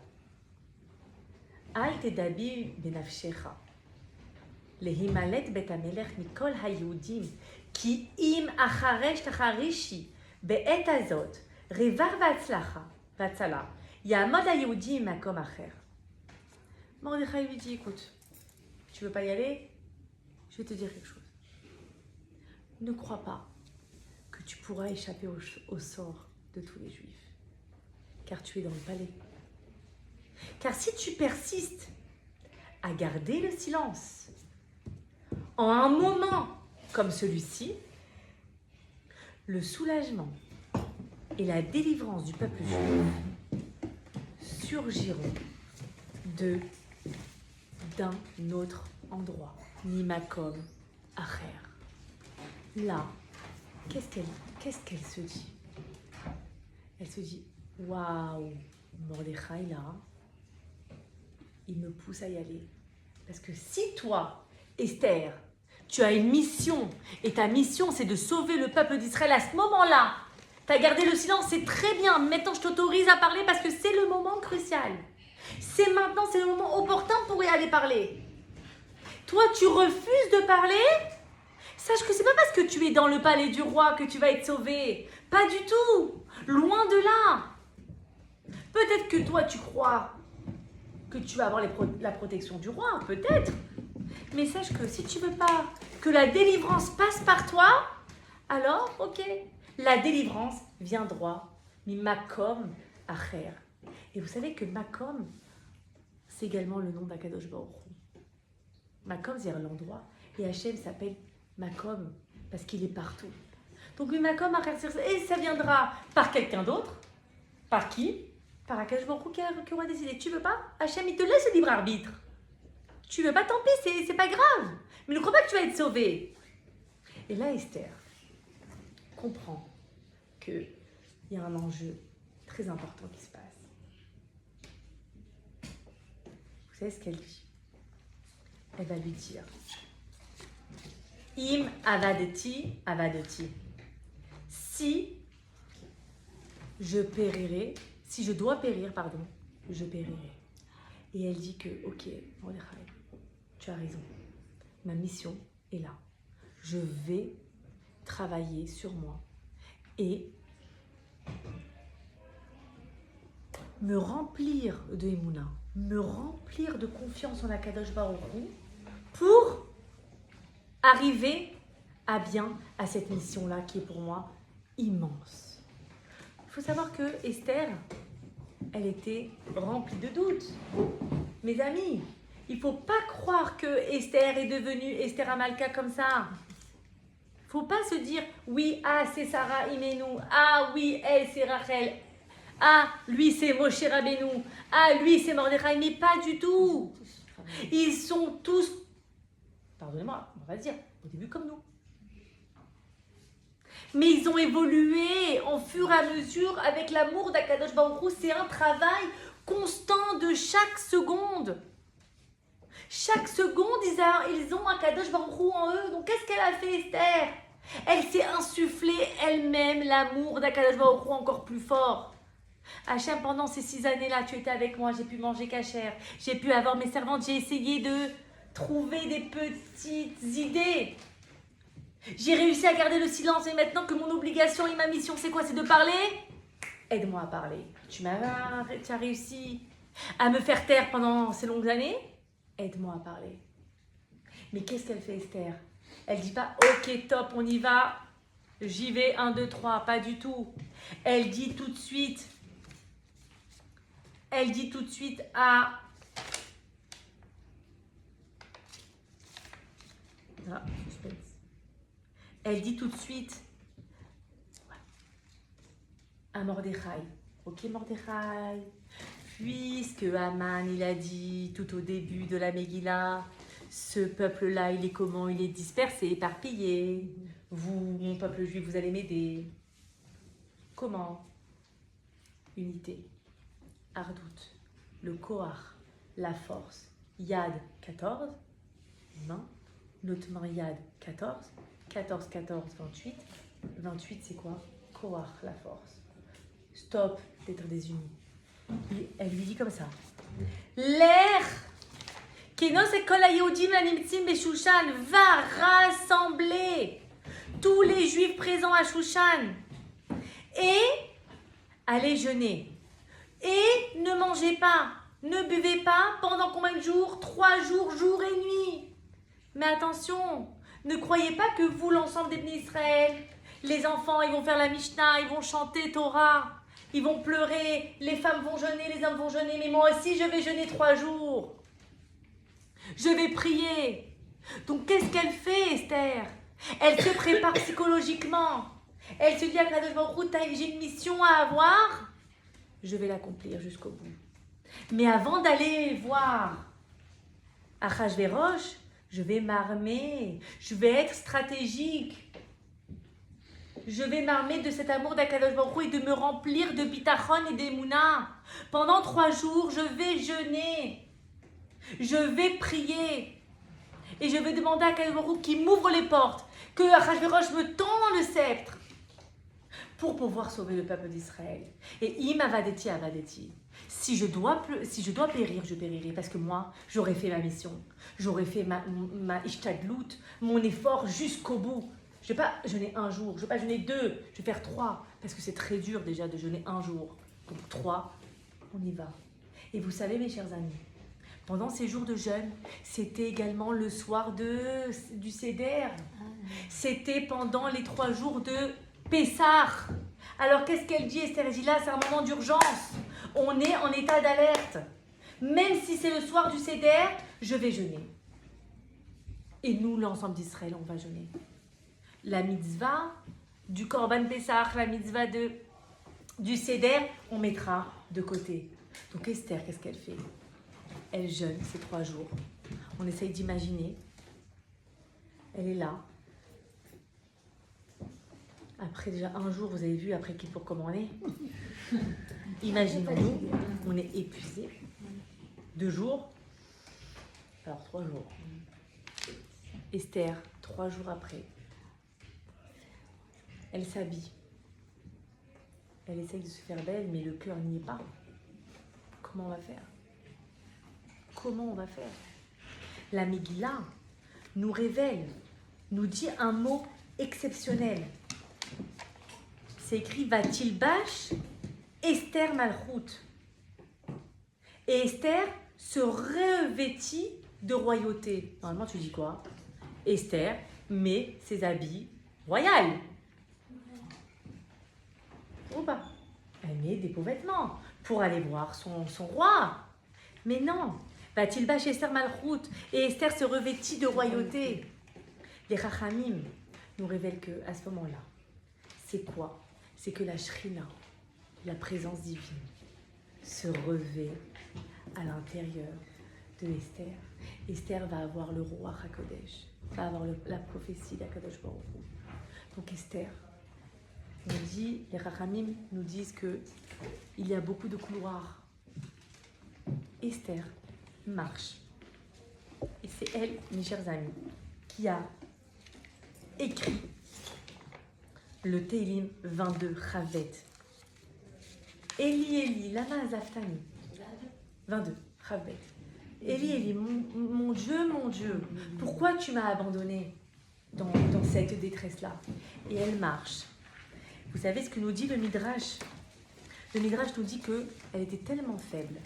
Al tedabi benafshecha lehimalet bet hamelech mikol hayudim ki im acharesh tacharishi be'et azot revar vatzala yamod hayudim makom acher. Mordechai lui dit, écoute, tu veux pas y aller? Je vais te dire quelque chose. Ne crois pas que tu pourras échapper au sort de tous les Juifs, car tu es dans le palais. Car si tu persistes à garder le silence en un moment comme celui-ci, le soulagement et la délivrance du peuple juif surgiront d'un autre endroit, Nimakom Acher. Là, qu'est-ce qu'elle se dit? Elle se dit, waouh, Mordechai là, il me pousse à y aller. Parce que si toi, Esther, tu as une mission, et ta mission c'est de sauver le peuple d'Israël à ce moment-là, tu as gardé le silence, c'est très bien, maintenant je t'autorise à parler parce que c'est le moment crucial. C'est maintenant, c'est le moment opportun pour y aller parler. Toi, tu refuses de parler? Sache que c'est pas parce que tu es dans le palais du roi que tu vas être sauvé. Pas du tout. Loin de là. Peut-être que toi, tu crois que tu vas avoir la protection du roi. Peut-être. Mais sache que si tu veux pas que la délivrance passe par toi, alors, ok. La délivrance vient droit. Mais Makom Acher. Et vous savez que Makom, c'est également le nom d'Akadosh Baruch Hu. Makom, c'est l'endroit. Et Hachem s'appelle Makom parce qu'il est partout. Donc le Makom, et ça viendra par quelqu'un d'autre. Par qui? Par Akadosh Baruch Hu qui aura décidé. Tu veux pas? Hachem, il te laisse le libre arbitre. Tu veux pas, tant pis, c'est pas grave. Mais ne crois pas que tu vas être sauvé. Et là, Esther comprend qu'il y a un enjeu très important qui se passe. Vous savez ce qu'elle dit? Elle va lui dire, Im avadeti, avadeti. Si je périrai, si je dois périr, pardon, je périrai. Et elle dit que, ok, Mordechai, tu as raison. Ma mission est là. Je vais travailler sur moi et me remplir de Emouna, me remplir de confiance en Akadosh Baruch Hu pour arriver à bien à cette mission-là qui est pour moi immense. Il faut savoir que Esther, elle était remplie de doutes. Mes amis, il ne faut pas croire que Esther est devenue Esther Amalka comme ça. Il ne faut pas se dire, oui, ah, c'est Sarah Imenou, ah oui, elle, c'est Rachel, ah, lui, c'est Moshe Rabbeinu, ah, lui, c'est Mordechai, mais pas du tout. Ils sont tous, pardonnez-moi, on va dire, au début comme nous. Mais ils ont évolué au fur et à mesure avec l'amour d'Akadosh Baruch Hu. C'est un travail constant de chaque seconde. Chaque seconde, ils ont Akadosh Baruch Hu en eux. Donc, qu'est-ce qu'elle a fait, Esther? Elle s'est insufflée elle-même l'amour d'Akadosh Baruch Hu encore plus fort. Hachem, pendant ces 6 années-là, tu étais avec moi, j'ai pu manger cachère, j'ai pu avoir mes servantes, j'ai essayé de trouver des petites idées. J'ai réussi à garder le silence et maintenant que mon obligation et ma mission, c'est quoi? C'est de parler? Aide-moi à parler. Tu as réussi à me faire taire pendant ces longues années? Aide-moi à parler. Mais qu'est-ce qu'elle fait, Esther? Elle dit pas, ok, top, on y va, j'y vais, 1, 2, 3, pas du tout. Elle dit tout de suite à... Ah, suspense. Elle dit tout de suite à Mordechai, ok Mordechai, puisque Haman il a dit tout au début de la Megillah, ce peuple-là il est comment? Il est dispersé, éparpillé. Vous, mon peuple juif, vous allez m'aider. Comment? Unité, Ardout, le Kohar, la force, Yad 14, main, l'autre main Yad 14, 14, 14, 28. 28 c'est quoi? Kohar, la force. Stop d'être désunis. Elle lui dit comme ça. L'air Kenos et Kol HaYehudim HaNimtzim BeShushan va rassembler tous les juifs présents à Shushan et allez jeûner. Et ne mangez pas, ne buvez pas pendant combien de jours? 3 jours, jour et nuit. Mais attention, ne croyez pas que vous, l'ensemble des Bnei Israël, les enfants, ils vont faire la Mishnah, ils vont chanter Torah, ils vont pleurer, les femmes vont jeûner, les hommes vont jeûner, mais moi aussi je vais jeûner 3 jours. Je vais prier. Donc qu'est-ce qu'elle fait, Esther? Elle se prépare psychologiquement. Elle se dit à Kadosh Baruch Hu, j'ai une mission à avoir, je vais l'accomplir jusqu'au bout. Mais avant d'aller voir Achashverosh, je vais m'armer, je vais être stratégique. Je vais m'armer de cet amour d'Akadosh Baruch Hu et de me remplir de bitachon et d'émouna. Pendant 3 jours, je vais jeûner. Je vais prier. Et je vais demander à Akadosh Baruch Hu qu'il m'ouvre les portes, que Achashverosh me tend le sceptre pour pouvoir sauver le peuple d'Israël. Et im avadeti avadeti. Si je dois périr, je périrai. Parce que moi, j'aurais fait ma mission. J'aurais fait ma ishtadlout, mon effort jusqu'au bout. Je ne vais pas jeûner 1 jour, je ne vais pas jeûner 2, je vais faire 3. Parce que c'est très dur déjà de jeûner 1 jour. Donc 3, on y va. Et vous savez, mes chers amis, pendant ces jours de jeûne, c'était également le soir du Seder. C'était pendant les 3 jours de Pessah. Alors qu'est-ce qu'elle dit, Esther? Elle dit là, c'est un moment d'urgence. On est en état d'alerte. Même si c'est le soir du Seder, je vais jeûner. Et nous, l'ensemble d'Israël, on va jeûner. La mitzvah du Korban Pessah, la mitzvah du Seder, on mettra de côté. Donc Esther, qu'est-ce qu'elle fait? Elle jeûne ces 3 jours. On essaye d'imaginer. Elle est là. Après déjà 1 jour, vous avez vu après Kippour comment on est. Imaginons-nous, on est épuisé. 2 jours, alors 3 jours. Esther, 3 jours après, elle s'habille. Elle essaye de se faire belle, mais le cœur n'y est pas. Comment on va faire? Comment on va faire? La Megillah nous révèle, nous dit un mot exceptionnel. C'est écrit Vatilbash Esther Malchut. Et Esther se revêtit de royauté. Normalement, tu dis quoi? Esther met ses habits royaux. Ou pas? Elle met des beaux vêtements pour aller voir son roi. Mais non, Vatilbash Esther Malchut. Et Esther se revêtit de royauté. Les Chachamim nous révèlent qu'à ce moment-là, c'est quoi? C'est que la Shrina, la présence divine, se revêt à l'intérieur de Esther. Esther va avoir le roi HaKodesh, va avoir la prophétie d'Akadosh Baruch Hu. Donc Esther, les Rachamim nous disent qu'il y a beaucoup de couloirs. Esther marche. Et c'est elle, mes chers amis, qui a écrit le Teilim 22, Chavet. Eli, Eli, lama azaftani. 22, Chavet. Eli, Eli, mon Dieu, pourquoi tu m'as abandonné? dans cette détresse-là. Et elle marche. Vous savez ce que nous dit le Midrash? Le Midrash nous dit qu'elle était tellement faible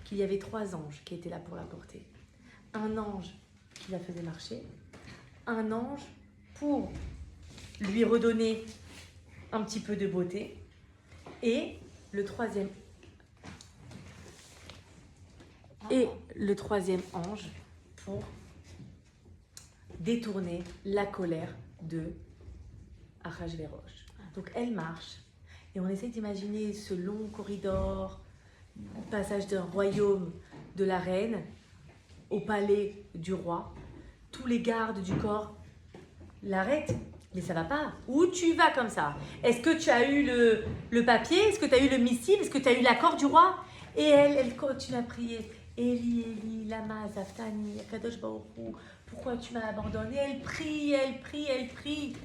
qu'il y avait 3 anges qui étaient là pour la porter. Un ange qui la faisait marcher, un ange pour lui redonner un petit peu de beauté, et le troisième ange pour détourner la colère de Ahasverosh. Donc elle marche, et on essaie d'imaginer ce long corridor, le passage d'un royaume de la reine au palais du roi. Tous les gardes du corps l'arrêtent. Mais ça va pas. Où tu vas comme ça? Est-ce que tu as eu le papier? Est-ce que tu as eu le missive? Est-ce que tu as eu l'accord du roi? Et elle continue à prier. Eli, Eli, lama zaftani, Akadosh Baruch Hu, pourquoi tu m'as abandonné? Elle prie, elle prie, elle prie.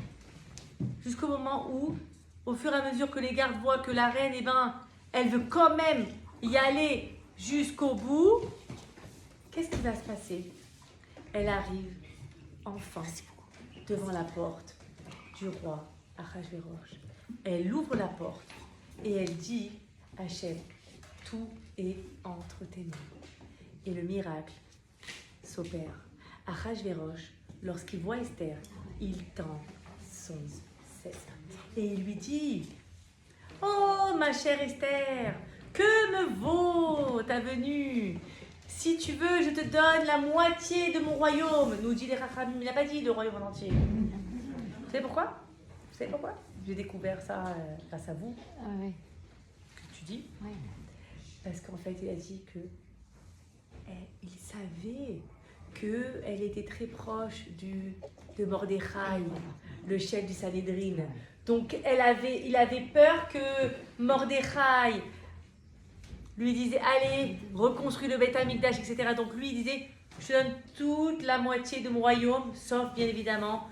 Jusqu'au moment où, au fur et à mesure que les gardes voient que la reine, elle veut quand même y aller jusqu'au bout, qu'est-ce qui va se passer? Elle arrive enfin devant la porte du roi Ahasverosh. Elle ouvre la porte et elle dit: Hachem, tout est entre tes mains. Et le miracle s'opère. Ahasverosh, lorsqu'il voit Esther, il tend son cèpe et il lui dit: Oh ma chère Esther, que me vaut ta venue? Si tu veux, je te donne la moitié de mon royaume, nous dit les Rachamim. Il n'a pas dit le royaume en entier. Vous savez pourquoi? Vous savez pourquoi? J'ai découvert ça grâce à vous. Ah oui. Que tu dis? Oui. Parce qu'en fait, il a dit que il savait qu'elle était très proche de Mordechai, le chef du Sanhédrin. Donc, il avait peur que Mordechai lui disait: allez, reconstruis le Beth Amikdash, etc. Donc lui, il disait: je te donne toute la moitié de mon royaume, sauf bien évidemment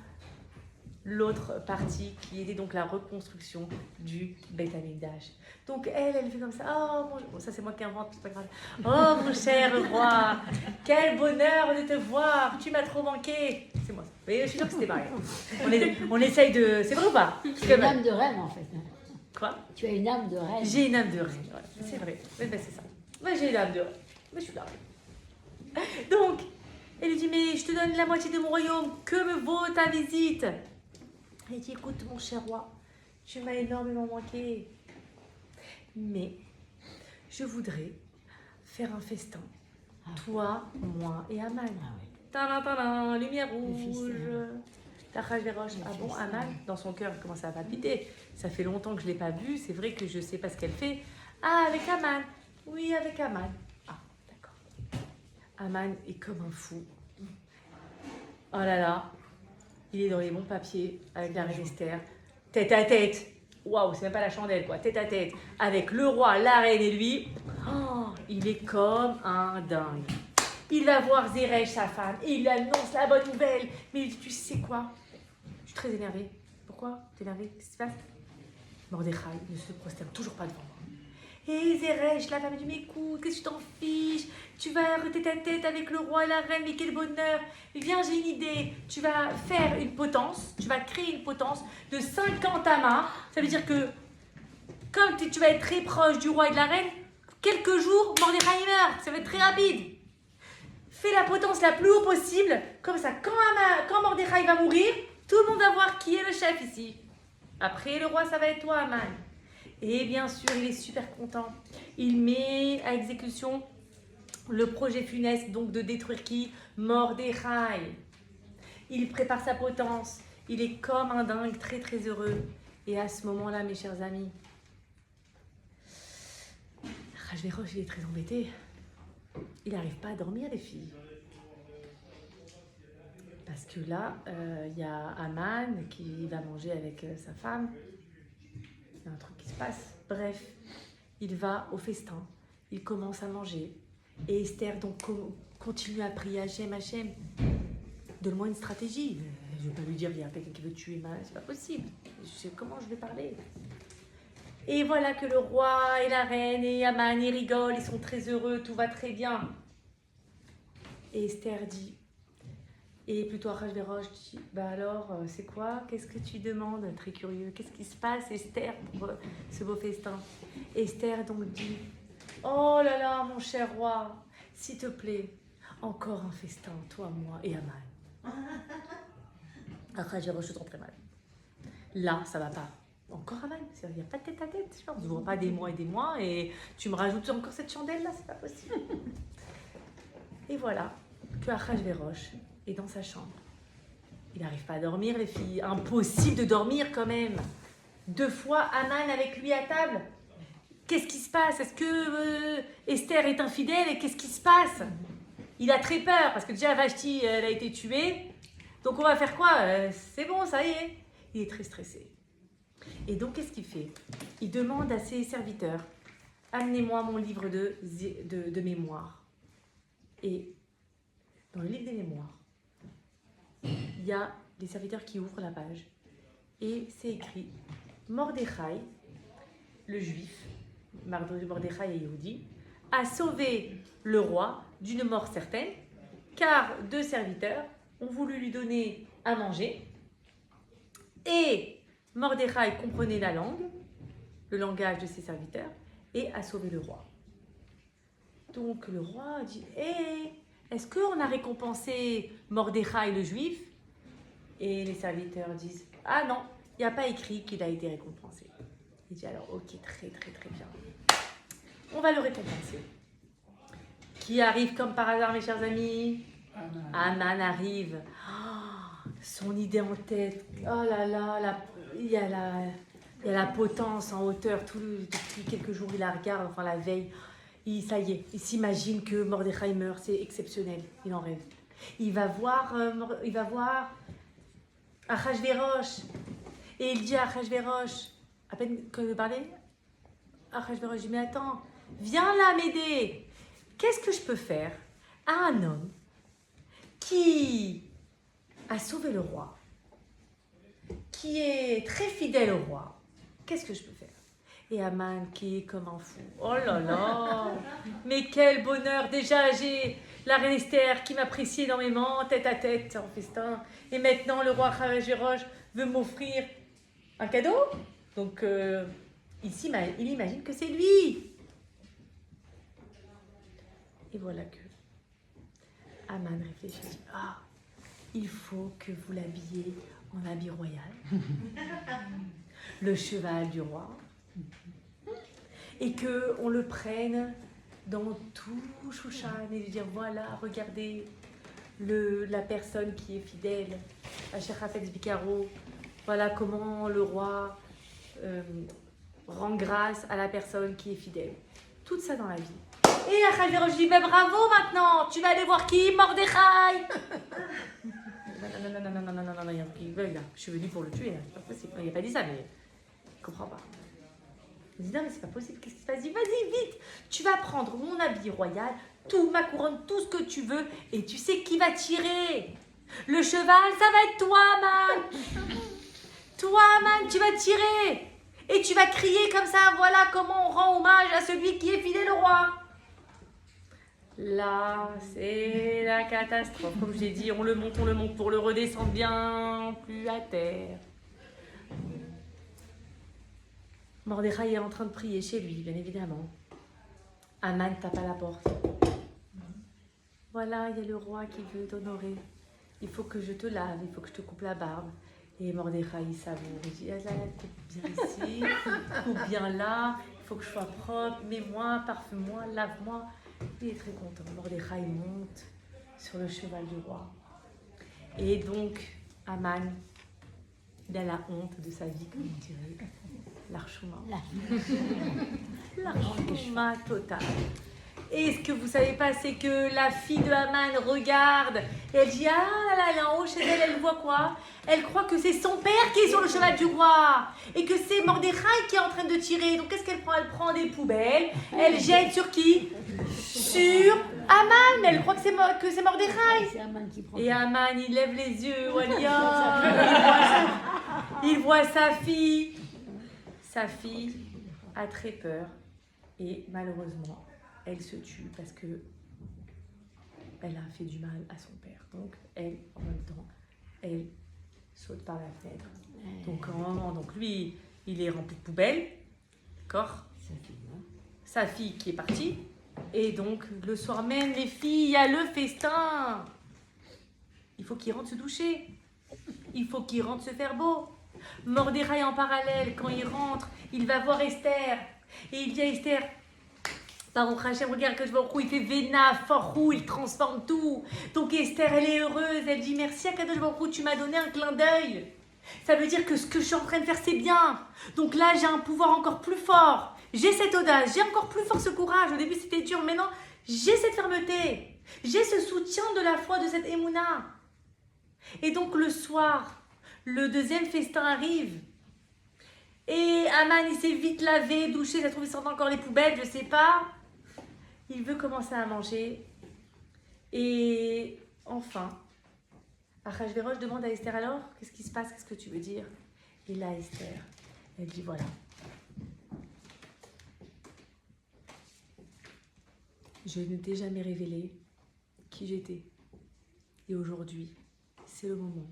l'autre partie qui était donc la reconstruction du Beth Amikdash. Donc elle fait comme ça: oh, bon, ça c'est moi qui invente, c'est pas grave. Oh mon cher roi, quel bonheur de te voir, tu m'as trop manqué. C'est moi. Mais je suis sûre que c'était pareil. On essaye de. C'est vrai ou pas? Tu as une âme de reine en fait. Quoi? Tu as une âme de reine. J'ai une âme de reine, ouais, c'est vrai. Mais ben, c'est ça. Moi j'ai une âme de reine. Mais je suis là. Donc, elle lui dit: mais je te donne la moitié de mon royaume, que me vaut ta visite? Elle dit: écoute mon cher roi, tu m'as énormément manqué. Mais je voudrais faire un festin. Toi, moi et Aman. Ah oui. Tadam, tadam, lumière Le rouge. Ahasverosh. Ah bon, Aman, dans son cœur, il commence à palpiter. Ça fait longtemps que je ne l'ai pas vue. C'est vrai que je ne sais pas ce qu'elle fait. Ah, avec Aman. Oui, avec Aman. Ah, d'accord. Aman est comme un fou. Oh là là. Il est dans les bons papiers avec la reine Esther. Tête à tête. Waouh, c'est même pas la chandelle, quoi. Tête à tête. Avec le roi, la reine et lui. Oh, il est comme un dingue. Il va voir Zeresh, sa femme, et il lui annonce la bonne nouvelle. Mais il dit: tu sais quoi? Je suis très énervée. Pourquoi? T'es énervée? Qu'est-ce qui se passe? Mordechai ne se prosterne toujours pas devant moi. Et Zeresh, la femme, dit: mais écoute, qu'est-ce que tu t'en fiches? Tu vas tête à tête avec le roi et la reine, mais quel bonheur! Viens, j'ai une idée. Tu vas faire une potence, tu vas créer une potence de 50 amas. Ça veut dire que, comme tu vas être très proche du roi et de la reine, quelques jours, Mordechai meurt. Ça va être très rapide. Fais la potence la plus haut possible. Comme ça, quand Mordechai va mourir, tout le monde va voir qui est le chef ici. Après, le roi, ça va être toi, Aman. Et bien sûr, il est super content. Il met à exécution le projet funeste, donc de détruire qui? Mordechai. Il prépare sa potence. Il est comme un dingue, très très heureux. Et à ce moment-là, mes chers amis, Ahasverosh, il est très embêté. Il n'arrive pas à dormir, les filles. Parce que là, il y a Aman qui va manger avec sa femme. Il y a un truc qui se passe. Bref, il va au festin. Il commence à manger. Et Esther donc continue à prier: Hachem, Hachem, donne-moi une stratégie. Je ne vais pas lui dire: il y a quelqu'un qui veut tuer ma... C'est pas possible. Je sais comment je vais parler. Et voilà que le roi et la reine et Aman, ils rigolent, ils sont très heureux, tout va très bien. Et Esther dit: Et plutôt Achashverosh dit, bah alors, c'est quoi? Qu'est-ce que tu demandes? Très curieux. Qu'est-ce qui se passe, Esther, pour ce beau festin? Esther donc dit, oh là là, mon cher roi, s'il te plaît, encore un festin, toi, moi et Aman. Achashverosh se sent très mal. Là, ça va pas. Encore Aman, il n'y a pas de tête à tête. On ne se voit pas des mois et tu me rajoutes encore cette chandelle là, c'est pas possible. Et voilà que Achashverosh est dans sa chambre. Il n'arrive pas à dormir, les filles. Impossible de dormir quand même. 2 fois Aman avec lui à table. Qu'est-ce qui se passe? Est-ce que Esther est infidèle et qu'est-ce qui se passe? Il a très peur parce que déjà Vashti, elle a été tuée. Donc on va faire quoi? C'est bon, ça y est. Il est très stressé. Et donc qu'est-ce qu'il fait? Il demande à ses serviteurs, amenez-moi mon livre de mémoire. Et dans le livre des mémoires, il y a des serviteurs qui ouvrent la page. Et c'est écrit, Mordechai, le juif, Mordechai et Yehudi, a sauvé le roi d'une mort certaine, car 2 serviteurs ont voulu lui donner à manger. Et Mordechai comprenait la langue, le langage de ses serviteurs, et a sauvé le roi. Donc le roi dit, est-ce qu'on a récompensé Mordechai le juif? Et les serviteurs disent, ah non, il n'y a pas écrit qu'il a été récompensé. Il dit alors, ok, très bien. On va le récompenser. Qui arrive comme par hasard, mes chers amis? Aman arrive. Oh, son idée en tête. Oh là là, il y a la potence en hauteur. Depuis quelques jours, il la regarde, enfin la veille. Ça y est, il s'imagine que Mordechai meurt, c'est exceptionnel. Il en rêve. Il va voir Achashverosh. Et il dit à Achashverosh, à peine qu'on veut parler, Achashverosh dit, mais attends, viens là m'aider. Qu'est-ce que je peux faire à un homme qui a sauvé le roi, qui est très fidèle au roi? Qu'est-ce que je peux faire? Et Aman qui est comme un fou. Oh là là, mais quel bonheur! Déjà, j'ai la reine Esther qui m'apprécie énormément, tête à tête, en festin. Et maintenant, le roi Achashverosh veut m'offrir un cadeau. Donc, il imagine que c'est lui. Et voilà que Aman réfléchit. Ah, il faut que vous l'habilliez en habit royal. Le cheval du roi. Et qu'on le prenne dans tout Shushan et lui dire, voilà, regardez la personne qui est fidèle à Shechatz Bikaro. Voilà comment le roi rend grâce à la personne qui est fidèle. Tout ça dans la vie. Et Achashverosh dit, mais bravo maintenant, tu vas aller voir qui? Mordechai. Non, il y a un truc qui veut là. Je suis venue pour le tuer, c'est pas possible. Il n'a pas dit ça, mais il comprend pas. Il dit, non, mais c'est pas possible, qu'est-ce qui se passe? Il dit, vas-y, vite, tu vas prendre mon habit royal, tout, ma couronne, tout ce que tu veux, et tu sais qui va tirer? Le cheval, ça va être toi, Aman. Toi, Aman, tu vas tirer. Et tu vas crier comme ça, voilà comment on rend hommage à celui qui est fidèle au roi. Là, c'est la catastrophe. Comme je l'ai dit, on le monte pour le redescendre bien plus à terre. Mordechai est en train de prier chez lui, bien évidemment. Aman tape à la porte. Voilà, il y a le roi qui veut t'honorer. Il faut que je te lave, il faut que je te coupe la barbe. Et Mordechai, il savoure. Il dit, ah là, coupe bien ici, coupe bien là, il faut que je sois propre, mets-moi, parfume-moi, lave-moi. Il est très content. Mordechai monte sur le cheval du roi. Et donc, Aman, il a la honte de sa vie, comme on dirait. L'archouma. L'archouma totale. Et ce que vous savez pas, c'est que la fille de Aman regarde et elle dit, ah là là, elle est en haut chez elle, elle voit quoi? Elle croit que c'est son père qui est sur le cheval du roi et que c'est Mordechai qui est en train de tirer. Donc qu'est-ce qu'elle prend? Elle prend des poubelles, elle jette sur qui? Sur Aman, mais elle croit que c'est Mordechai. C'est Aman qui prend. Et Aman, il lève les yeux, Walia. Il voit sa fille. Sa fille a très peur et malheureusement, elle se tue parce que elle a fait du mal à son père. Donc, elle, en même temps, elle saute par la fenêtre. Donc, donc lui, il est rempli de poubelles, d'accord? Sa fille qui est partie. Et donc, le soir même, les filles, il y a le festin. Il faut qu'il rentre se doucher. Il faut qu'il rentre se faire beau. Mordechai en parallèle, quand il rentre, il va voir Esther. Et il dit à Esther, Baruch Hashem, regarde que je vois il fait Véna, Forou, il transforme tout. Donc Esther, elle est heureuse, elle dit merci à Kadosh Baruch Hu, tu m'as donné un clin d'œil. Ça veut dire que ce que je suis en train de faire, c'est bien. Donc là, j'ai un pouvoir encore plus fort. J'ai cette audace, j'ai encore plus fort ce courage. Au début, c'était dur, maintenant, j'ai cette fermeté. J'ai ce soutien de la foi, de cette émouna. Et donc le soir, le deuxième festin arrive. Et Aman, il s'est vite lavé, douché, il a trouvé sortant encore les poubelles, je sais pas. Il veut commencer à manger. Et enfin, Achashverosh demande à Esther alors, qu'est-ce qui se passe, qu'est-ce que tu veux dire? Et là, Esther, elle dit voilà. Je ne t'ai jamais révélé qui j'étais. Et aujourd'hui, c'est le moment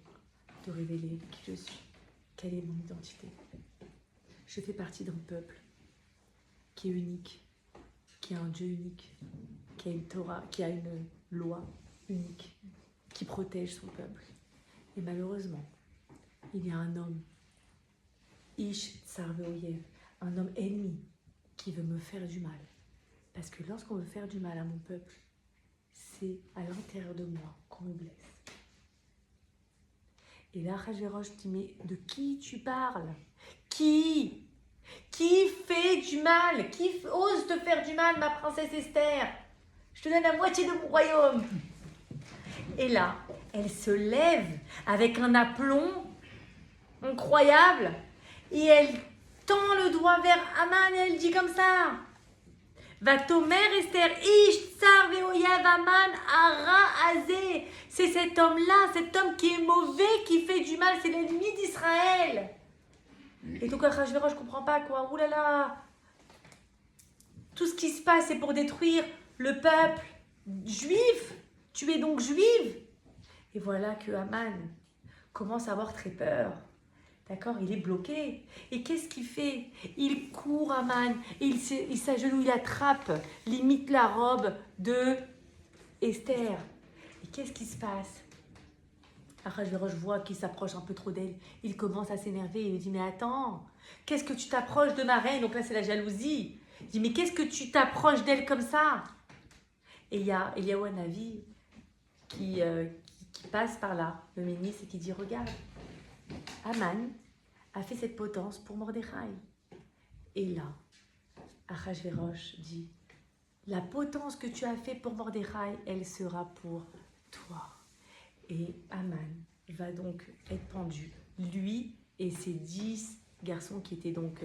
de révéler qui je suis, quelle est mon identité. Je fais partie d'un peuple qui est unique, qui a un Dieu unique, qui a une Torah, qui a une loi unique, qui protège son peuple. Et malheureusement, il y a un homme, Ish Tsar Veoyev, un homme ennemi qui veut me faire du mal. Parce que lorsqu'on veut faire du mal à mon peuple, c'est à l'intérieur de moi qu'on me blesse. Et là, Achashverosh dit, mais de qui tu parles? Qui fait du mal? Qui ose te faire du mal, ma princesse Esther? Je te donne la moitié de mon royaume. Et là, elle se lève avec un aplomb incroyable et elle tend le doigt vers Aman et elle dit comme ça. Vatomer Esther, Ish Tsar Veoyev Aman Ara Azé. C'est cet homme-là, cet homme qui est mauvais, qui fait du mal, c'est l'ennemi d'Israël. Et donc Achashverosh, je comprends pas quoi. Ouh là là. Tout ce qui se passe, c'est pour détruire le peuple juif. Tu es donc juive. Et voilà que Aman commence à avoir très peur. D'accord, il est bloqué. Et qu'est-ce qu'il fait? Il court, Aman, et il s'agenouille, il attrape, limite la robe de Esther. Et qu'est-ce qui se passe? Achashverosh voit qu'il s'approche un peu trop d'elle. Il commence à s'énerver. Il lui dit, mais attends, qu'est-ce que tu t'approches de ma reine? Donc là, c'est la jalousie. Il dit, mais qu'est-ce que tu t'approches d'elle comme ça? Et il y a Eliyahu Hanavi qui passe par là, le ministre, et qui dit, regarde, Aman a fait cette potence pour Mordechai. Et là, Achashverosh dit, la potence que tu as fait pour Mordechai, elle sera pour toi. Et Aman va donc être pendu, lui et ses 10 garçons qui étaient donc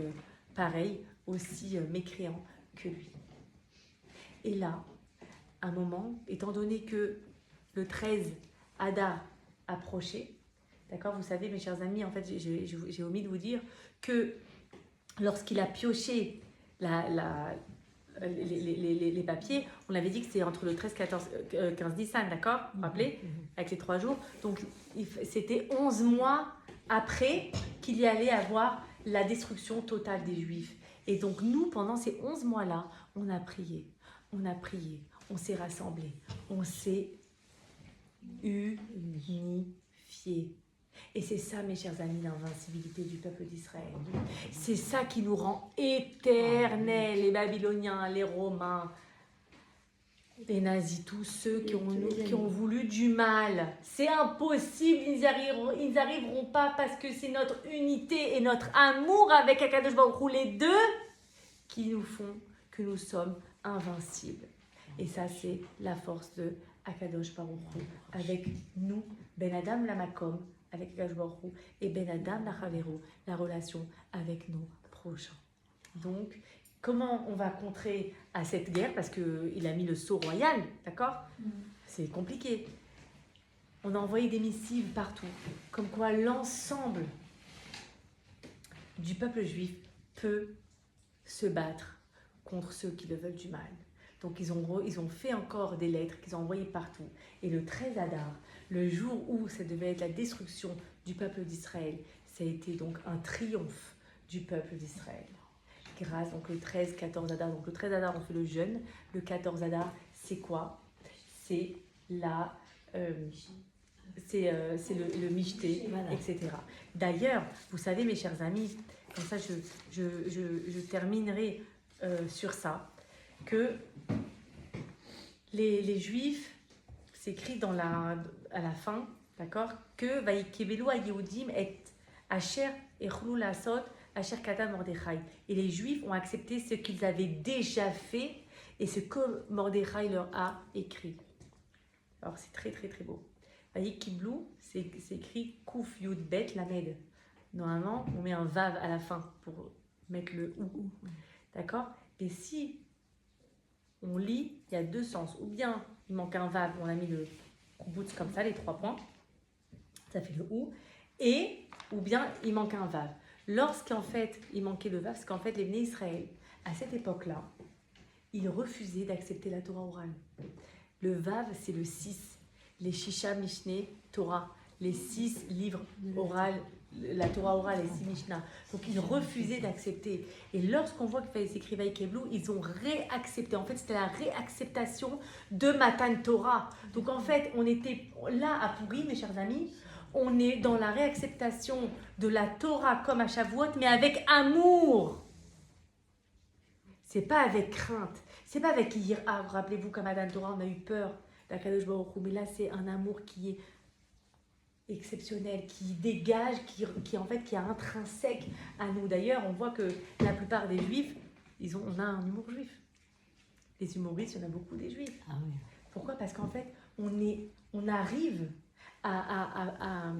pareils, aussi mécréants que lui. Et là, un moment, étant donné que le 13 Adar approchait, d'accord, vous savez mes chers amis, en fait j'ai omis de vous dire que lorsqu'il a pioché les papiers, on avait dit que c'était entre le 13, 14, 15, 15, d'accord, vous vous rappelez, avec les 3 jours. Donc c'était 11 mois après qu'il y allait avoir la destruction totale des Juifs. Et donc nous, pendant ces 11 mois-là, on a prié, on s'est rassemblés, on s'est unifiés. Et c'est ça, mes chers amis, l'invincibilité du peuple d'Israël. C'est ça qui nous rend éternels, les Babyloniens, les Romains, les nazis, tous ceux qui ont voulu du mal. C'est impossible, ils n'arriveront pas parce que c'est notre unité et notre amour avec Akadosh Baruch Hu, les deux, qui nous font que nous sommes invincibles. Et ça, c'est la force de Akadosh Baruch Hu avec nous, Ben Adam Lamakom, avec Akadosh Baruch Hu, et Ben Adam Lachaveru, la relation avec nos prochains. Donc, comment on va contrer à cette guerre? Parce qu'il a mis le sceau royal, d'accord? C'est compliqué. On a envoyé des missives partout, comme quoi l'ensemble du peuple juif peut se battre contre ceux qui le veulent du mal. Donc ils ont fait encore des lettres qu'ils ont envoyées partout. Et le 13 Adar, le jour où ça devait être la destruction du peuple d'Israël, ça a été donc un triomphe du peuple d'Israël. Grâce, donc le 13-14 Adar. Donc le 13 Adar, on fait le jeûne. Le 14 Adar, c'est quoi? C'est la... c'est le michté, Voilà. etc. D'ailleurs, vous savez, mes chers amis, comme ça je terminerai sur ça, que les Juifs, c'est écrit à la fin, d'accord, que Vaïkebelu Yehudim et Asher echlou lasot Asher katan Mordechai. Et les Juifs ont accepté ce qu'ils avaient déjà fait et ce que Mordechai leur a écrit. Alors c'est très très très beau. Vaïkebelu, c'est écrit Kouf Yud Bet Lamed. Normalement, on met un vav à la fin pour mettre le ou. D'accord? Et si on lit, il y a deux sens. Ou bien il manque un vav, on a mis le koubutz comme ça, les 3 points. Ça fait le ou. Et, ou bien il manque un vav. Lorsqu'en fait, il manquait le vav, parce qu'en fait, les Bnei Israël, à cette époque-là, ils refusaient d'accepter la Torah orale. Le vav, c'est le 6. Les Shisha Mishneh Torah. Les 6 livres oraux, la Torah orale et 6 Mishnah. Donc ils refusaient d'accepter. Et lorsqu'on voit qu'il fallait s'écrire Vaïkeblu, ils ont réaccepté. En fait, c'était la réacceptation de Matan Torah. Donc en fait, on était là à Pourri, mes chers amis, on est dans la réacceptation de la Torah comme à Shavuot, mais avec amour. C'est pas avec crainte. C'est pas avec ira. Rappelez-vous qu'à Matan Torah, on a eu peur d'Akadosh Baruch Hu. Mais là, c'est un amour qui est exceptionnel, qui dégage, qui en fait qui est intrinsèque à nous. D'ailleurs, on voit que la plupart des juifs, on a un humour juif. Les humoristes, il y en a beaucoup des juifs. Ah oui. Pourquoi? Parce qu'en fait, on arrive à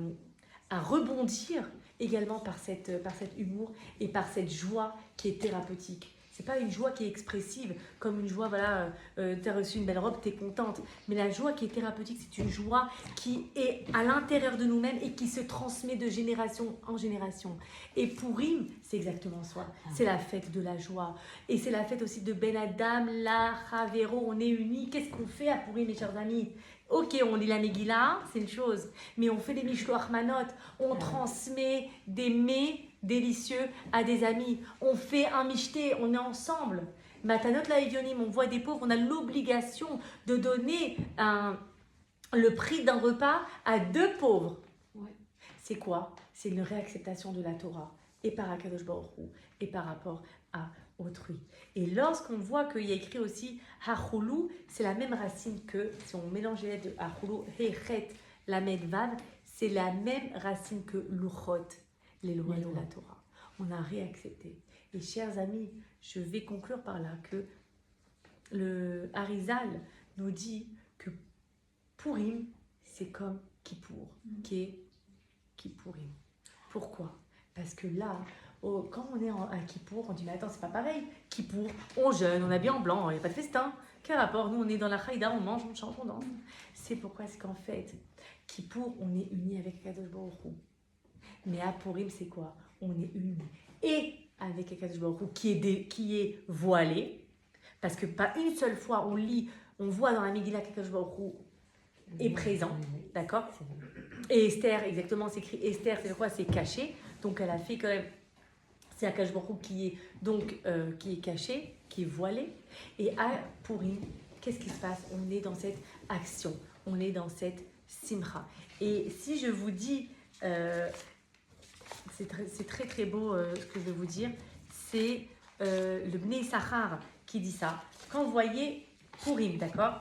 rebondir également par cet humour et par cette joie qui est thérapeutique. C'est pas une joie qui est expressive, comme une joie, voilà, tu as reçu une belle robe, tu es contente. Mais la joie qui est thérapeutique, c'est une joie qui est à l'intérieur de nous-mêmes et qui se transmet de génération en génération. Et Pourim, c'est exactement ça. C'est la fête de la joie. Et c'est la fête aussi de Ben Adam, la Havero, on est unis. Qu'est-ce qu'on fait à Pourim, mes chers amis? Ok, on lit la Megillah, c'est une chose. Mais on fait les Mishloach Manot, on transmet des mets délicieux à des amis. On fait un michté, on est ensemble. Matanot la Evionim, on voit des pauvres, on a l'obligation de donner le prix d'un repas à 2 pauvres. Ouais. C'est quoi? C'est une réacceptation de la Torah, et par Akadosh Baruch Hu, et par rapport à autrui. Et lorsqu'on voit qu'il y a écrit aussi Hachulu, c'est la même racine que, si on mélange les lettres de Hachulu, Hechet, Lamed Vav, c'est la même racine que Luchot, les lois de la Torah. On a réaccepté. Et chers amis, je vais conclure par là que le Harizal nous dit que Purim, c'est comme Kippour, qui est Kippourim. Pourquoi? Parce que là, quand on est à Kippour, on dit mais attends, c'est pas pareil. Kippour, on jeûne, on habille en blanc, il n'y a pas de festin. Quel rapport? Nous, on est dans la Haïda, on mange, on chante, on danse. C'est pourquoi est-ce qu'en fait, Kippour, on est unis avec Akadosh Baruch Hu. Mais à Purim, c'est quoi? On est unis. Et avec Akadosh Baruch Hu, qui est voilé, parce que pas une seule fois, on voit dans la Megillah qu'Akadosh Baruch Hu est présent, d'accord? Et Esther, exactement, c'est écrit Esther, c'est quoi? C'est caché. Donc elle a fait quand même, c'est Akadosh Baruch Hu qui est caché, qui est voilé. Et à Purim, qu'est-ce qui se passe? On est dans cette action, on est dans cette simcha. Et si je vous dis, c'est très très beau ce que je vais vous dire, c'est le Bnei Issachar qui dit ça. Quand vous voyez Purim, d'accord?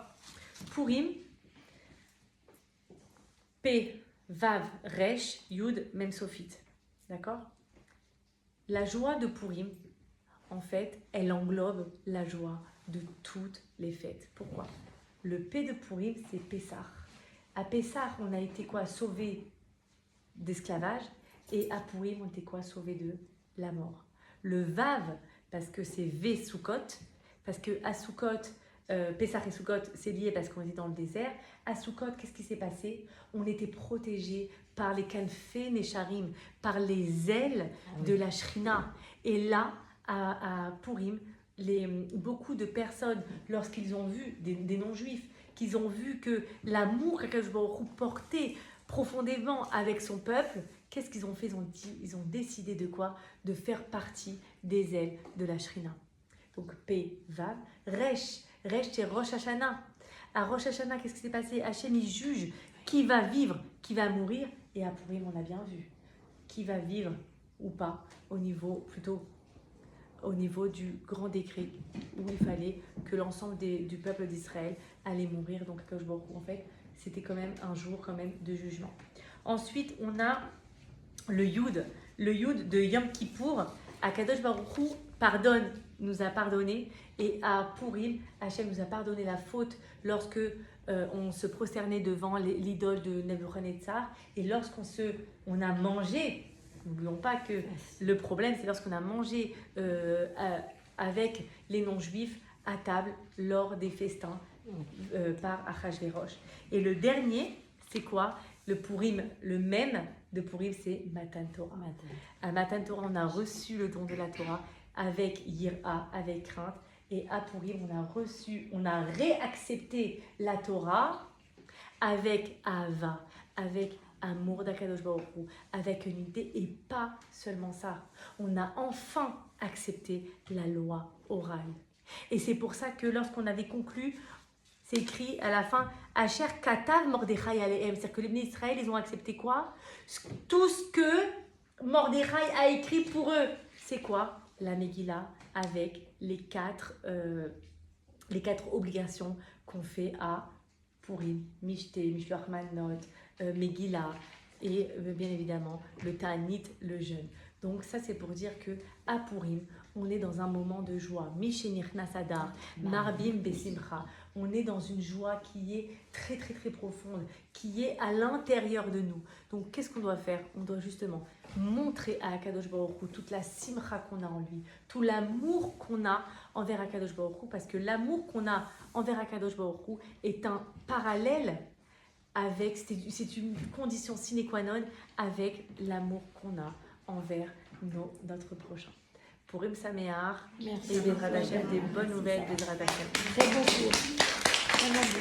Purim, P, Vav, Resh, Yud, même Sophite. D'accord? La joie de Purim, en fait, elle englobe la joie de toutes les fêtes. Pourquoi? Le P de Purim, c'est Pessah. À Pessah, on a été quoi? Sauvé d'esclavage. Et à Purim, on était quoi? Sauvé de la mort. Le Vav, parce que c'est V Sukkot, parce que à Sukkot, Pessah et Sukkot, c'est lié parce qu'on était dans le désert. À Sukkot, qu'est-ce qui s'est passé? On était protégés par les kanfé Nesharim, par les ailes de la Shrina. Et là, à Purim, beaucoup de personnes, lorsqu'ils ont vu, des non-juifs, qu'ils ont vu que l'amour qu'Akadosh Baruch Hu portait profondément avec son peuple, qu'est-ce qu'ils ont fait? Ils ont décidé de quoi? De faire partie des ailes de la Shrina. Donc P, Vav, Resh, c'est Rosh Hashanah. À Rosh Hashanah, qu'est-ce qui s'est passé? Hachem, il juge qui va vivre, qui va mourir. Et à Purim, on a bien vu qui va vivre ou pas au niveau du grand décret où il fallait que l'ensemble du peuple d'Israël allait mourir. Donc Akadosh Baruch Hu, en fait, c'était quand même un jour quand même de jugement. Ensuite, on a le Yud de Yom Kippour. Akadosh Baruch Hu nous a pardonné, et à Purim, Hachem nous a pardonné la faute lorsque on se prosternait devant l'idole de Nebuchadnezzar, et on a mangé. N'oublions pas que le problème, c'est lorsqu'on a mangé avec les non-juifs à table lors des festins par Achashverosh. Et le dernier, c'est quoi? Le Purim, le même de Purim, c'est Matan Torah. À Matan Torah, on a reçu le don de la Torah avec Yira, avec crainte. Et à Purim, on a réaccepté la Torah avec Ahava, avec amour d'Akadosh Baruch Hu, avec une idée, et pas seulement ça. On a enfin accepté la loi orale. Et c'est pour ça que lorsqu'on avait conclu, c'est écrit à la fin, Asher Katav Mordechai Alehem, c'est-à-dire que les bénis d'Israël, ils ont accepté quoi? Tout ce que Mordechai a écrit pour eux. C'est quoi? La Megillah, avec les quatre obligations qu'on fait à Purim, Mishté, Mishloach Manot, Megillah, et bien évidemment le Ta'anit, le jeûne. Donc ça, c'est pour dire que à Purim, on est dans un moment de joie. Mishenir Nasadar, Marbim Besimcha. On est dans une joie qui est très très très profonde, qui est à l'intérieur de nous. Donc qu'est-ce qu'on doit faire? On doit justement montrer à Akadosh Baruch Hu toute la simcha qu'on a en lui, tout l'amour qu'on a envers Akadosh Baruch Hu, parce que l'amour qu'on a envers Akadosh Baruch Hu est un parallèle avec, c'est une condition sine qua non avec l'amour qu'on a envers notre prochain. Purim Sameach et Bezrat Hashem, des bonnes nouvelles de Bezrat Hashem. Très beau cours. Vraiment beau.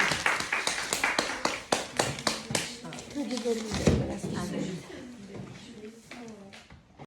Que de bonnes nouvelles. Voilà, c'est Amen.